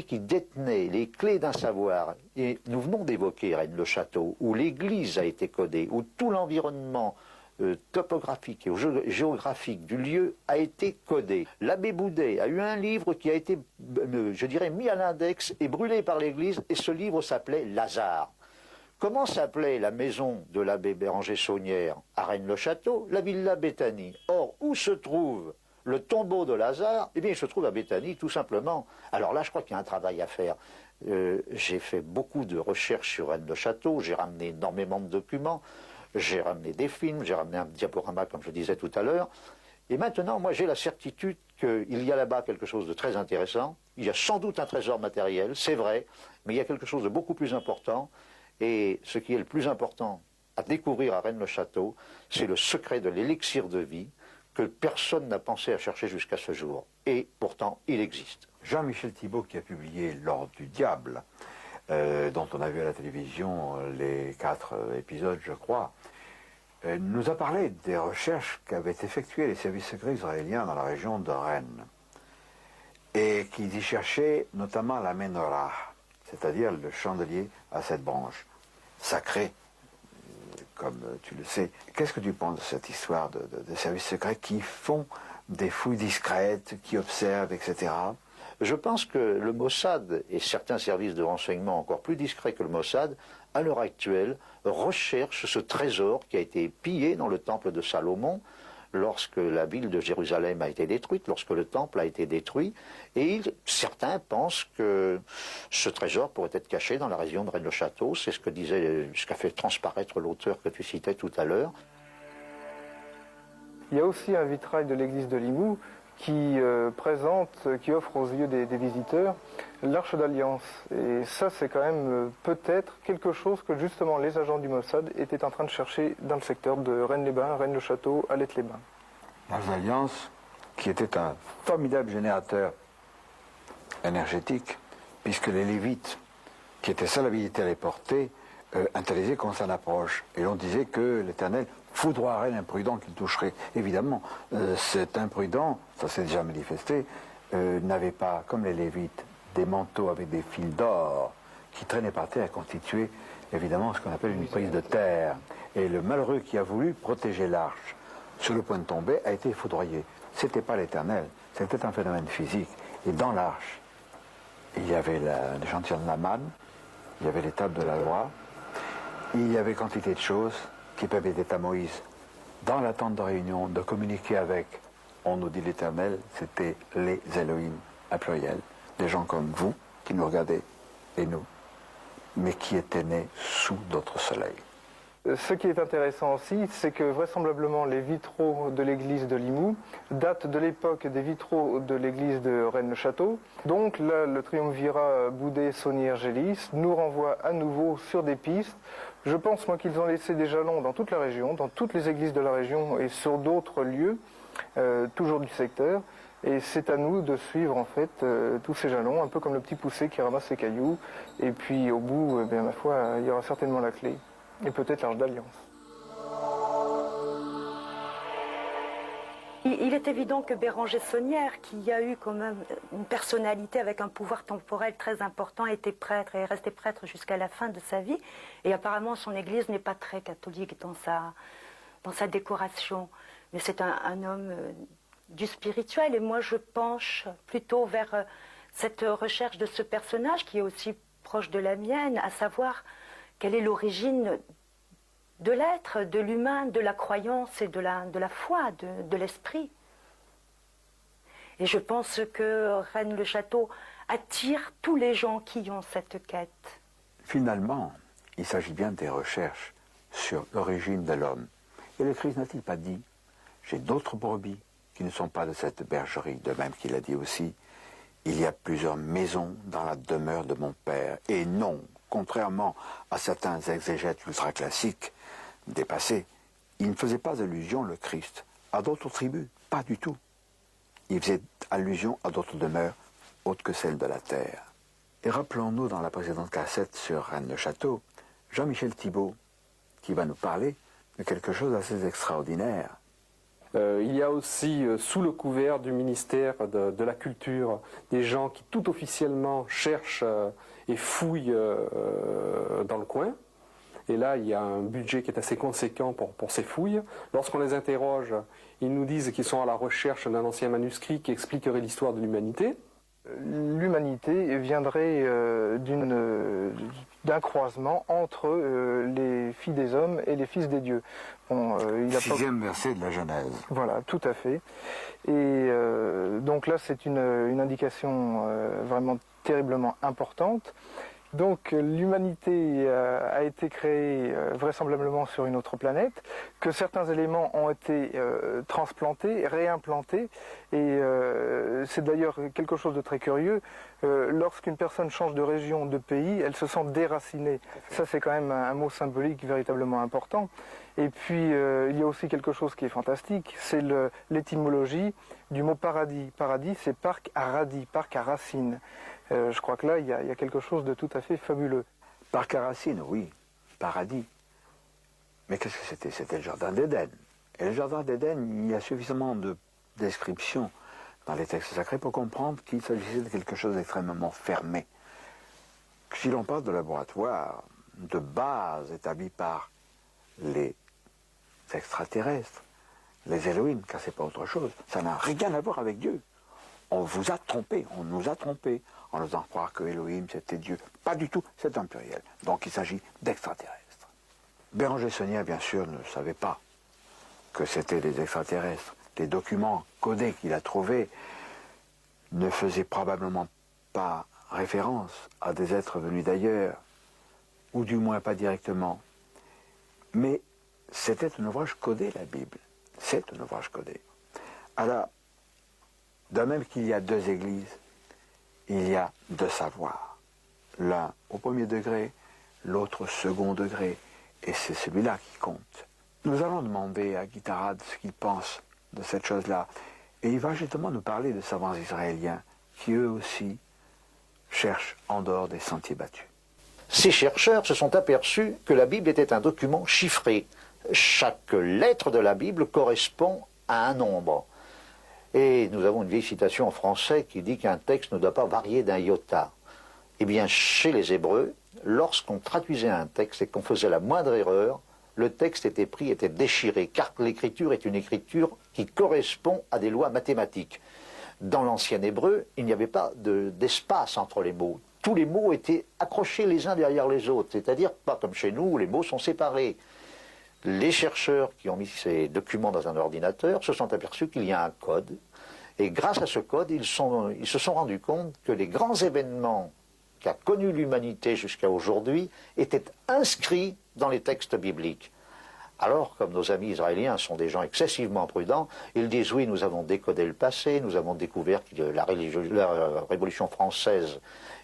qui détenait les clés d'un savoir. Et nous venons d'évoquer Rennes-le-Château, où l'église a été codée, où tout l'environnement topographique et géographique du lieu a été codé. L'abbé Boudet a eu un livre qui a été, je dirais, mis à l'index et brûlé par l'église, et ce livre s'appelait Lazare. Comment s'appelait la maison de l'abbé Béranger Saunière à Rennes-le-Château? La Villa Béthanie. Or, où se trouve le tombeau de Lazare? Eh bien, il se trouve à Béthanie, tout simplement. Alors là, je crois qu'il y a un travail à faire. J'ai fait beaucoup de recherches sur Rennes-le-Château, j'ai ramené énormément de documents, j'ai ramené des films, j'ai ramené un diaporama, comme je disais tout à l'heure. Et maintenant, moi, j'ai la certitude qu'il y a là-bas quelque chose de très intéressant. Il y a sans doute un trésor matériel, c'est vrai, mais il y a quelque chose de beaucoup plus important. Et ce qui est le plus important à découvrir à Rennes-le-Château, c'est le secret de l'élixir de vie que personne n'a pensé à chercher jusqu'à ce jour. Et pourtant, il existe. Jean-Michel Thibault, qui a publié L'Ordre du Diable, dont on a vu à la télévision les 4 épisodes, je crois, nous a parlé des recherches qu'avaient effectuées les services secrets israéliens dans la région de Rennes, et qu'ils y cherchaient notamment la menorah, c'est-à-dire le chandelier à 7 branches, sacré, comme tu le sais. Qu'est-ce que tu penses de cette histoire de services secrets qui font des fouilles discrètes, qui observent, etc. Je pense que le Mossad et certains services de renseignement encore plus discrets que le Mossad, à l'heure actuelle, recherchent ce trésor qui a été pillé dans le temple de Salomon lorsque la ville de Jérusalem a été détruite, lorsque le temple a été détruit. Et certains pensent que ce trésor pourrait être caché dans la région de Rennes-le-Château. C'est ce qu'a fait transparaître l'auteur que tu citais tout à l'heure. Il y a aussi un vitrail de l'église de Limoux qui qui offre aux yeux des visiteurs l'Arche d'Alliance. Et ça, c'est quand même peut-être quelque chose que justement les agents du Mossad étaient en train de chercher dans le secteur de Rennes-les-Bains, Rennes-le-Château, Alette-les-Bains. L'Arche d'Alliance, qui était un formidable générateur énergétique, puisque les Lévites, qui étaient seuls habilités à les porter, interdisaient qu'on s'en approche. Et on disait que l'Éternel foudroierait l'imprudent qu'il toucherait. Évidemment, cet imprudent, ça s'est déjà manifesté, n'avait pas, comme les Lévites, des manteaux avec des fils d'or qui traînaient par terre et constituaient évidemment ce qu'on appelle une prise de terre. Et le malheureux qui a voulu protéger l'arche sur le point de tomber a été foudroyé. Ce n'était pas l'Éternel, c'était un phénomène physique. Et dans l'arche, il y avait l'échantillon de la manne, il y avait les tables de la loi, il y avait quantité de choses qui permettaient à Moïse, dans la tente de réunion, de communiquer avec, on nous dit l'Éternel, c'était les Elohim, à pluriel, des gens comme vous, qui nous regardaient, et nous, mais qui étaient nés sous d'autres soleils. Ce qui est intéressant aussi, c'est que vraisemblablement les vitraux de l'église de Limoux datent de l'époque des vitraux de l'église de Rennes-le-Château. Donc là, le triumvirat Boudet-Saunière-Gélis nous renvoie à nouveau sur des pistes. Je pense, moi, qu'ils ont laissé des jalons dans toute la région, dans toutes les églises de la région et sur d'autres lieux, toujours du secteur. Et c'est à nous de suivre, en fait, tous ces jalons, un peu comme le petit poussé qui ramasse les cailloux. Et puis, au bout, bien, ma foi, il y aura certainement la clé. Et peut-être l'Arche d'Alliance. Il est évident que Béranger Saunière, qui a eu quand même une personnalité avec un pouvoir temporel très important, était prêtre et est resté prêtre jusqu'à la fin de sa vie. Et apparemment, son église n'est pas très catholique dans sa décoration. Mais c'est un homme du spirituel. Et moi, je penche plutôt vers cette recherche de ce personnage qui est aussi proche de la mienne, à savoir quelle est l'origine de l'être, de l'humain, de la croyance et de la foi, de l'esprit. Et je pense que Rennes-le-Château attire tous les gens qui ont cette quête. Finalement, il s'agit bien des recherches sur l'origine de l'homme. Et le Christ n'a-t-il pas dit « J'ai d'autres brebis qui ne sont pas de cette bergerie », de même qu'il a dit aussi « Il y a plusieurs maisons dans la demeure de mon Père. » Et non, contrairement à certains exégètes ultra-classiques dépassés, il ne faisait pas allusion, le Christ, à d'autres tribus, pas du tout. Il faisait allusion à d'autres demeures autres que celles de la terre. Et rappelons-nous dans la précédente cassette sur Rennes-le-Château, Jean-Michel Thibault, qui va nous parler de quelque chose d'assez extraordinaire. Il y a aussi, sous le couvert du ministère de la Culture, des gens qui tout officiellement cherchent et fouillent dans le coin. Et là, il y a un budget qui est assez conséquent pour ces fouilles. Lorsqu'on les interroge, ils nous disent qu'ils sont à la recherche d'un ancien manuscrit qui expliquerait l'histoire de l'humanité. L'humanité viendrait d'un croisement entre les filles des hommes et les fils des dieux. Bon, Sixième verset de la Genèse. Voilà, tout à fait. Et donc là, c'est une indication vraiment terriblement importante. Donc l'humanité a été créée vraisemblablement sur une autre planète, que certains éléments ont été transplantés, réimplantés, et c'est d'ailleurs quelque chose de très curieux. Lorsqu'une personne change de région, de pays, elle se sent déracinée. Ça, c'est quand même un mot symbolique véritablement important. Et puis il y a aussi quelque chose qui est fantastique, c'est l'étymologie du mot paradis. Paradis, c'est parc à radis, parc à racines. Je crois que là, il y a quelque chose de tout à fait fabuleux. Parc à racines, oui, paradis. Mais qu'est-ce que c'était? C'était le jardin d'Éden. Et le jardin d'Éden, il y a suffisamment de descriptions dans les textes sacrés pour comprendre qu'il s'agissait de quelque chose d'extrêmement fermé. Si l'on parle de laboratoire de base établi par les extraterrestres, les Elohim, car c'est pas autre chose, ça n'a rien à voir avec Dieu. On vous a trompé, on nous a trompés, en nous faisant croire que Elohim c'était Dieu. Pas du tout, c'est un pluriel. Donc il s'agit d'extraterrestres. Béranger Saunière, bien sûr, ne savait pas que c'était des extraterrestres. Les documents codés qu'il a trouvés ne faisaient probablement pas référence à des êtres venus d'ailleurs, ou du moins pas directement. Mais c'était un ouvrage codé, la Bible. C'est un ouvrage codé. Alors, De même qu'il y a deux églises, il y a deux savoirs. L'un au premier degré, l'autre au second degré, et c'est celui-là qui compte. Nous allons demander à Guittarade ce qu'il pense de cette chose-là, et il va justement nous parler de savants israéliens qui eux aussi cherchent en dehors des sentiers battus. Ces chercheurs se sont aperçus que la Bible était un document chiffré. Chaque lettre de la Bible correspond à un nombre. Et nous avons une vieille citation en français qui dit qu'un texte ne doit pas varier d'un iota. Eh bien, chez les Hébreux, lorsqu'on traduisait un texte et qu'on faisait la moindre erreur, le texte était pris, était déchiré, car l'écriture est une écriture qui correspond à des lois mathématiques. Dans l'ancien hébreu, il n'y avait pas d'espace entre les mots. Tous les mots étaient accrochés les uns derrière les autres, c'est-à-dire pas comme chez nous où les mots sont séparés. Les chercheurs qui ont mis ces documents dans un ordinateur se sont aperçus qu'il y a un code, et grâce à ce code, ils se sont rendus compte que les grands événements qu'a connus l'humanité jusqu'à aujourd'hui étaient inscrits dans les textes bibliques. Alors, comme nos amis israéliens sont des gens excessivement prudents, ils disent oui, nous avons décodé le passé, nous avons découvert que la Révolution française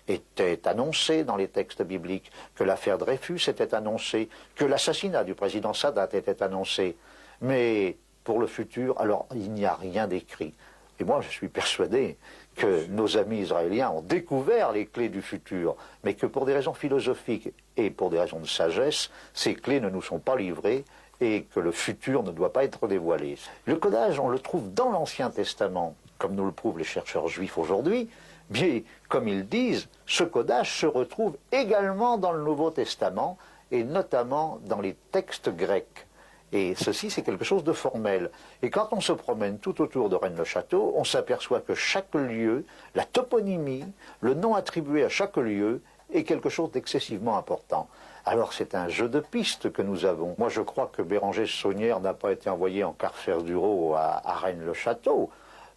était annoncée dans les textes bibliques, que l'affaire Dreyfus était annoncée, que l'assassinat du président Sadat était annoncé. Mais pour le futur, alors il n'y a rien d'écrit. Et moi, je suis persuadé que nos amis israéliens ont découvert les clés du futur, mais que pour des raisons philosophiques et pour des raisons de sagesse, ces clés ne nous sont pas livrées et que le futur ne doit pas être dévoilé. Le codage, on le trouve dans l'Ancien Testament, comme nous le prouvent les chercheurs juifs aujourd'hui, mais comme ils disent, ce codage se retrouve également dans le Nouveau Testament et notamment dans les textes grecs. Et ceci, c'est quelque chose de formel. Et quand on se promène tout autour de Rennes-le-Château, on s'aperçoit que chaque lieu, la toponymie, le nom attribué à chaque lieu, est quelque chose d'excessivement important. Alors c'est un jeu de pistes que nous avons. Moi je crois que Béranger Saunière n'a pas été envoyé en Carfer d'Uro à Rennes-le-Château.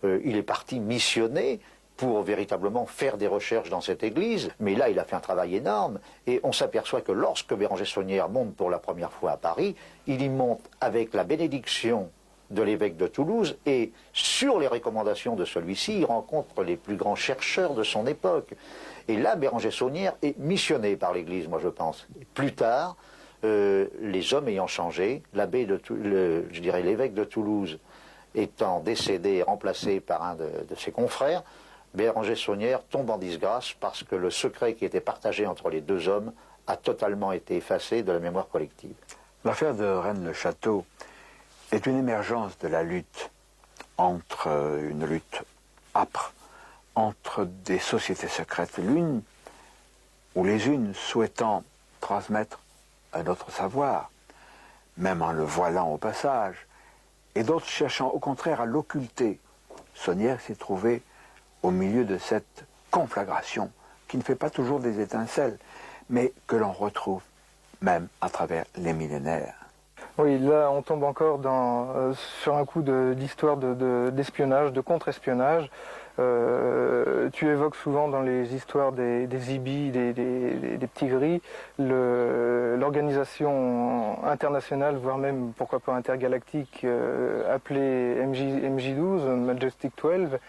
Il est parti missionner pour véritablement faire des recherches dans cette église, mais là il a fait un travail énorme, et on s'aperçoit que lorsque Béranger Saunière monte pour la première fois à Paris, il y monte avec la bénédiction de l'évêque de Toulouse, et sur les recommandations de celui-ci, il rencontre les plus grands chercheurs de son époque. Et là, Béranger Saunière est missionné par l'église, moi je pense. Plus tard, les hommes ayant changé, l'évêque de Toulouse étant décédé et remplacé par un de ses confrères, Béranger Saunière tombe en disgrâce parce que le secret qui était partagé entre les deux hommes a totalement été effacé de la mémoire collective. L'affaire de Rennes-le-Château est une émergence de la lutte une lutte âpre entre des sociétés secrètes, l'une ou les unes souhaitant transmettre un autre savoir, même en le voilant au passage, et d'autres cherchant au contraire à l'occulter. Saunière s'est trouvé au milieu de cette conflagration qui ne fait pas toujours des étincelles, mais que l'on retrouve même à travers les millénaires. Oui, là on tombe encore sur un coup d'histoire d'espionnage, de contre-espionnage. Tu évoques souvent dans les histoires des ibis, des petits gris, l'organisation internationale, voire même pourquoi pas intergalactique, appelée MJ12, Majestic 12.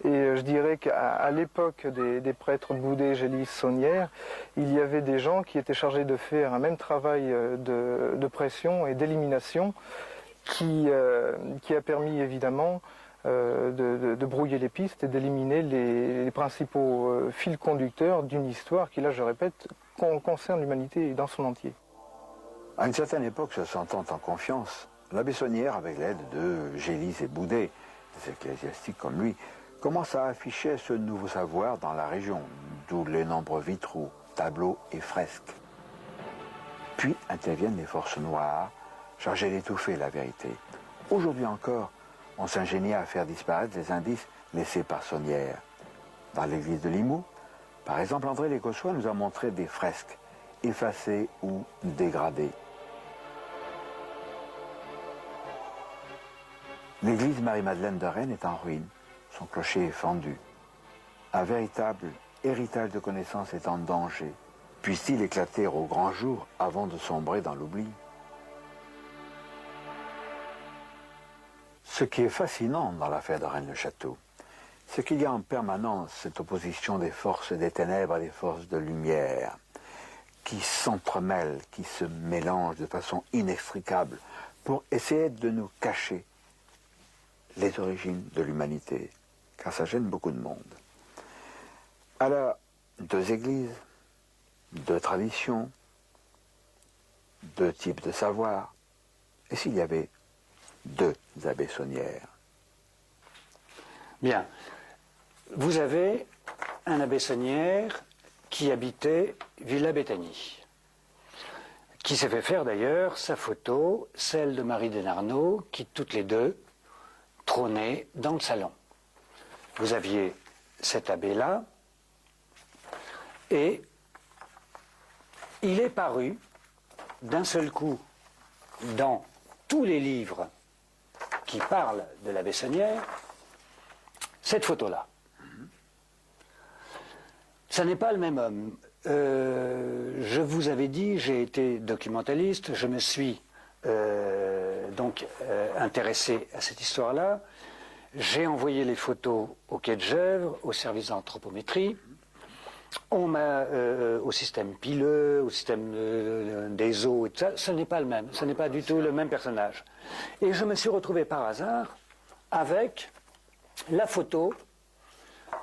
Et je dirais qu'à l'époque des prêtres Boudet, Gélis, Saunière, il y avait des gens qui étaient chargés de faire un même travail de pression et d'élimination qui a permis évidemment de brouiller les pistes et d'éliminer les principaux fils conducteurs d'une histoire qui, là je répète, concerne l'humanité dans son entier. À une certaine époque, se sentant en confiance, l'abbé Saunière, avec l'aide de Gélis et Boudet, des ecclésiastiques comme lui, commence à afficher ce nouveau savoir dans la région, d'où les nombreux vitraux, tableaux et fresques. Puis interviennent les forces noires, chargées d'étouffer la vérité. Aujourd'hui encore, on s'ingéniait à faire disparaître les indices laissés par Saunière. Dans l'église de Limoux, par exemple, André Lécossois nous a montré des fresques effacées ou dégradées. L'église Marie-Madeleine de Rennes est en ruine, son clocher est fendu. Un véritable héritage de connaissances est en danger. Puisse-t-il éclater au grand jour avant de sombrer dans l'oubli? Ce qui est fascinant dans l'affaire de Rennes-le-Château, c'est qu'il y a en permanence cette opposition des forces des ténèbres et des forces de lumière qui s'entremêlent, qui se mélangent de façon inextricable pour essayer de nous cacher les origines de l'humanité, car ça gêne beaucoup de monde. Alors, deux églises, deux traditions, deux types de savoir, et s'il y avait deux abbés Saunière? Bien. Vous avez un abbé Saunière qui habitait Villa Béthanie, qui s'est fait faire d'ailleurs sa photo, celle de Marie Denarnaud, qui toutes les deux trônaient dans le salon. Vous aviez cet abbé-là, et il est paru d'un seul coup dans tous les livres qui parlent de l'abbé Saunière, cette photo-là. Ça n'est pas le même homme. Je vous avais dit, j'ai été documentaliste, je me suis intéressé à cette histoire-là. J'ai envoyé les photos au Quai de Gesvres, au service d'anthropométrie. On m'a au système pileux, au système des eaux et tout ça. Ce n'est pas le même, ce n'est pas du tout le même personnage. Et je me suis retrouvé par hasard avec la photo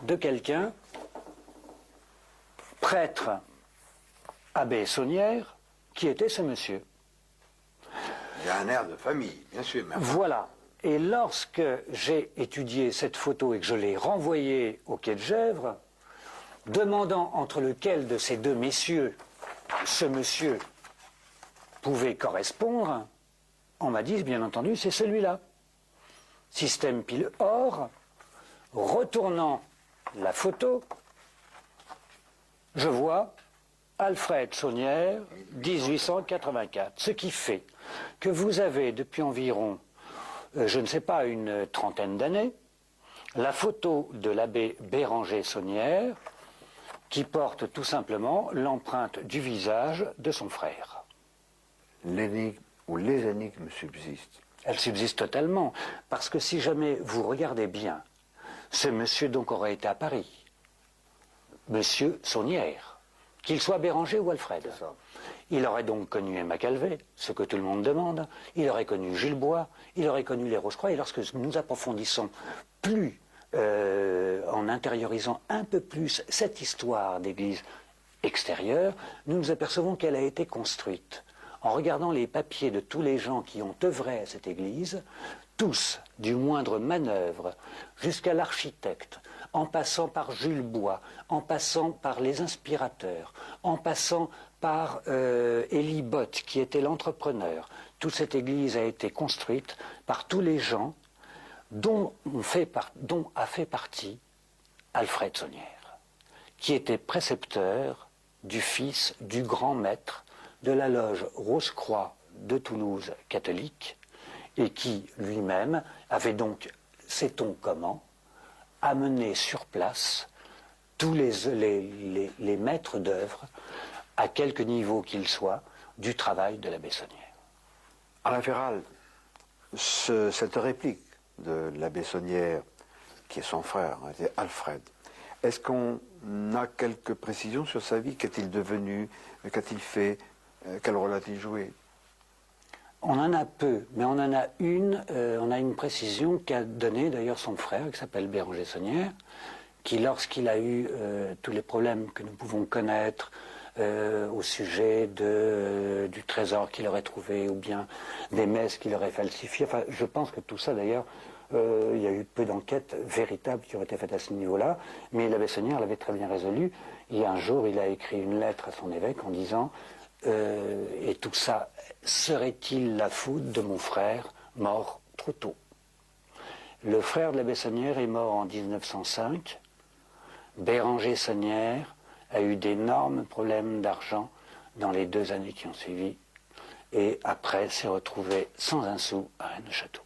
de quelqu'un, prêtre, abbé Saunière, qui était ce monsieur. Il y a un air de famille, bien sûr. Mais... Voilà. Et lorsque j'ai étudié cette photo et que je l'ai renvoyée au Quai de Gesvres, demandant entre lequel de ces deux messieurs ce monsieur pouvait correspondre, on m'a dit, bien entendu, c'est celui-là. Système pile. Or, retournant la photo, je vois Alfred Saunière, 1884. Ce qui fait que vous avez depuis environ, je ne sais pas, une trentaine d'années, la photo de l'abbé Béranger Saunière, qui porte tout simplement l'empreinte du visage de son frère. L'énigme ou les énigmes subsistent. Elles subsistent totalement, parce que si jamais vous regardez bien, ce monsieur donc aurait été à Paris, monsieur Saunière, qu'il soit Béranger ou Alfred. Il aurait donc connu Emma Calvé, ce que tout le monde demande, il aurait connu Jules Bois, il aurait connu les Rose-Croix, et lorsque nous approfondissons plus, en intériorisant un peu plus cette histoire d'église extérieure, nous nous apercevons qu'elle a été construite. En regardant les papiers de tous les gens qui ont œuvré à cette église, tous, du moindre manœuvre, jusqu'à l'architecte, en passant par Jules Bois, en passant par les inspirateurs, en passant par Élie Bott, qui était l'entrepreneur, toute cette église a été construite par tous les gens dont a fait partie Alfred Saunière, qui était précepteur du fils du grand maître de la loge Rose-Croix de Toulouse catholique, et qui lui-même avait donc, sait-on comment, amené sur place tous les maîtres d'œuvre, à quelque niveau qu'ils soient, du travail de l'abbé Saunière. Alain Ferral, cette réplique de l'abbé Saunière, qui est son frère, Alfred, est-ce qu'on a quelques précisions sur sa vie? Qu'est-il devenu? Qu'a-t-il fait? Quel rôle a-t-il joué? On en a peu, mais on en a une, on a une précision qu'a donnée d'ailleurs son frère, qui s'appelle Béranger Saunière, qui lorsqu'il a eu tous les problèmes que nous pouvons connaître au sujet du trésor qu'il aurait trouvé, ou bien des messes qu'il aurait falsifiées, enfin je pense que tout ça d'ailleurs, il y a eu peu d'enquêtes véritables qui auraient été faites à ce niveau-là, mais l'abbé Saunière l'avait très bien résolu, et un jour il a écrit une lettre à son évêque en disant et tout ça, serait-il la faute de mon frère mort trop tôt? Le frère de l'abbé Saunière est mort en 1905. Béranger Saunière a eu d'énormes problèmes d'argent dans les 2 années qui ont suivi, et après s'est retrouvé sans un sou à Rennes-le-Château.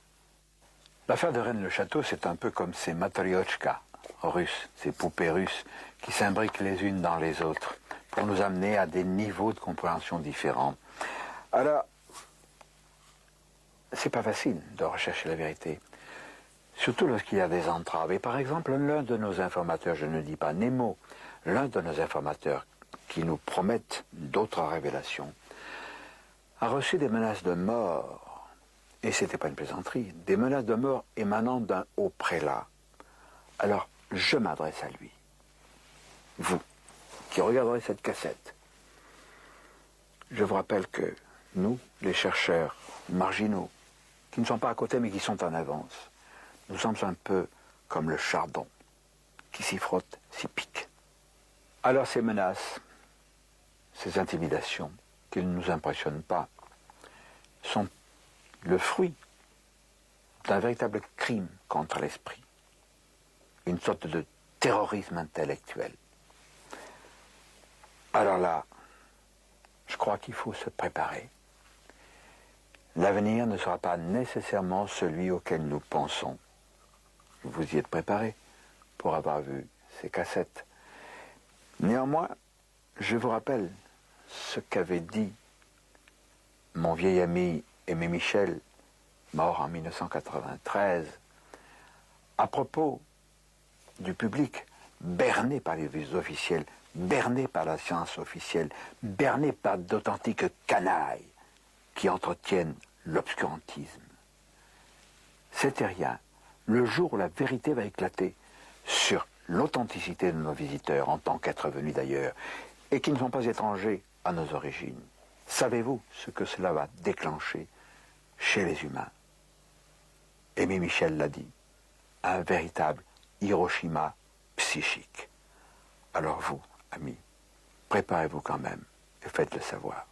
L'affaire de Rennes-le-Château, c'est un peu comme ces matriochkas russes, ces poupées russes qui s'imbriquent les unes dans les autres, pour nous amener à des niveaux de compréhension différents. Alors, c'est pas facile de rechercher la vérité surtout lorsqu'il y a des entraves. Et par exemple, l'un de nos informateurs, je ne dis pas Nemo, l'un de nos informateurs qui nous promettent d'autres révélations, a reçu des menaces de mort, et ce n'était pas une plaisanterie, des menaces de mort émanant d'un haut prélat. Alors, je m'adresse à lui. Vous, qui regarderez cette cassette, je vous rappelle que nous, les chercheurs marginaux, qui ne sont pas à côté mais qui sont en avance, nous sommes un peu comme le chardon, qui s'y frotte, s'y pique. Alors ces menaces, ces intimidations, qui ne nous impressionnent pas, sont le fruit d'un véritable crime contre l'esprit, une sorte de terrorisme intellectuel. Alors là, je crois qu'il faut se préparer. L'avenir ne sera pas nécessairement celui auquel nous pensons. Vous y êtes préparé pour avoir vu ces cassettes. Néanmoins, je vous rappelle ce qu'avait dit mon vieil ami Aimé Michel, mort en 1993, à propos du public berné par les vues officielles, berné par la science officielle, berné par d'authentiques canailles qui entretiennent l'obscurantisme. C'était rien. Le jour où la vérité va éclater sur l'authenticité de nos visiteurs, en tant qu'êtres venus d'ailleurs, et qui ne sont pas étrangers à nos origines, savez-vous ce que cela va déclencher chez les humains? Aimé Michel l'a dit, un véritable Hiroshima psychique. Alors vous, amis, préparez-vous quand même et faites-le savoir.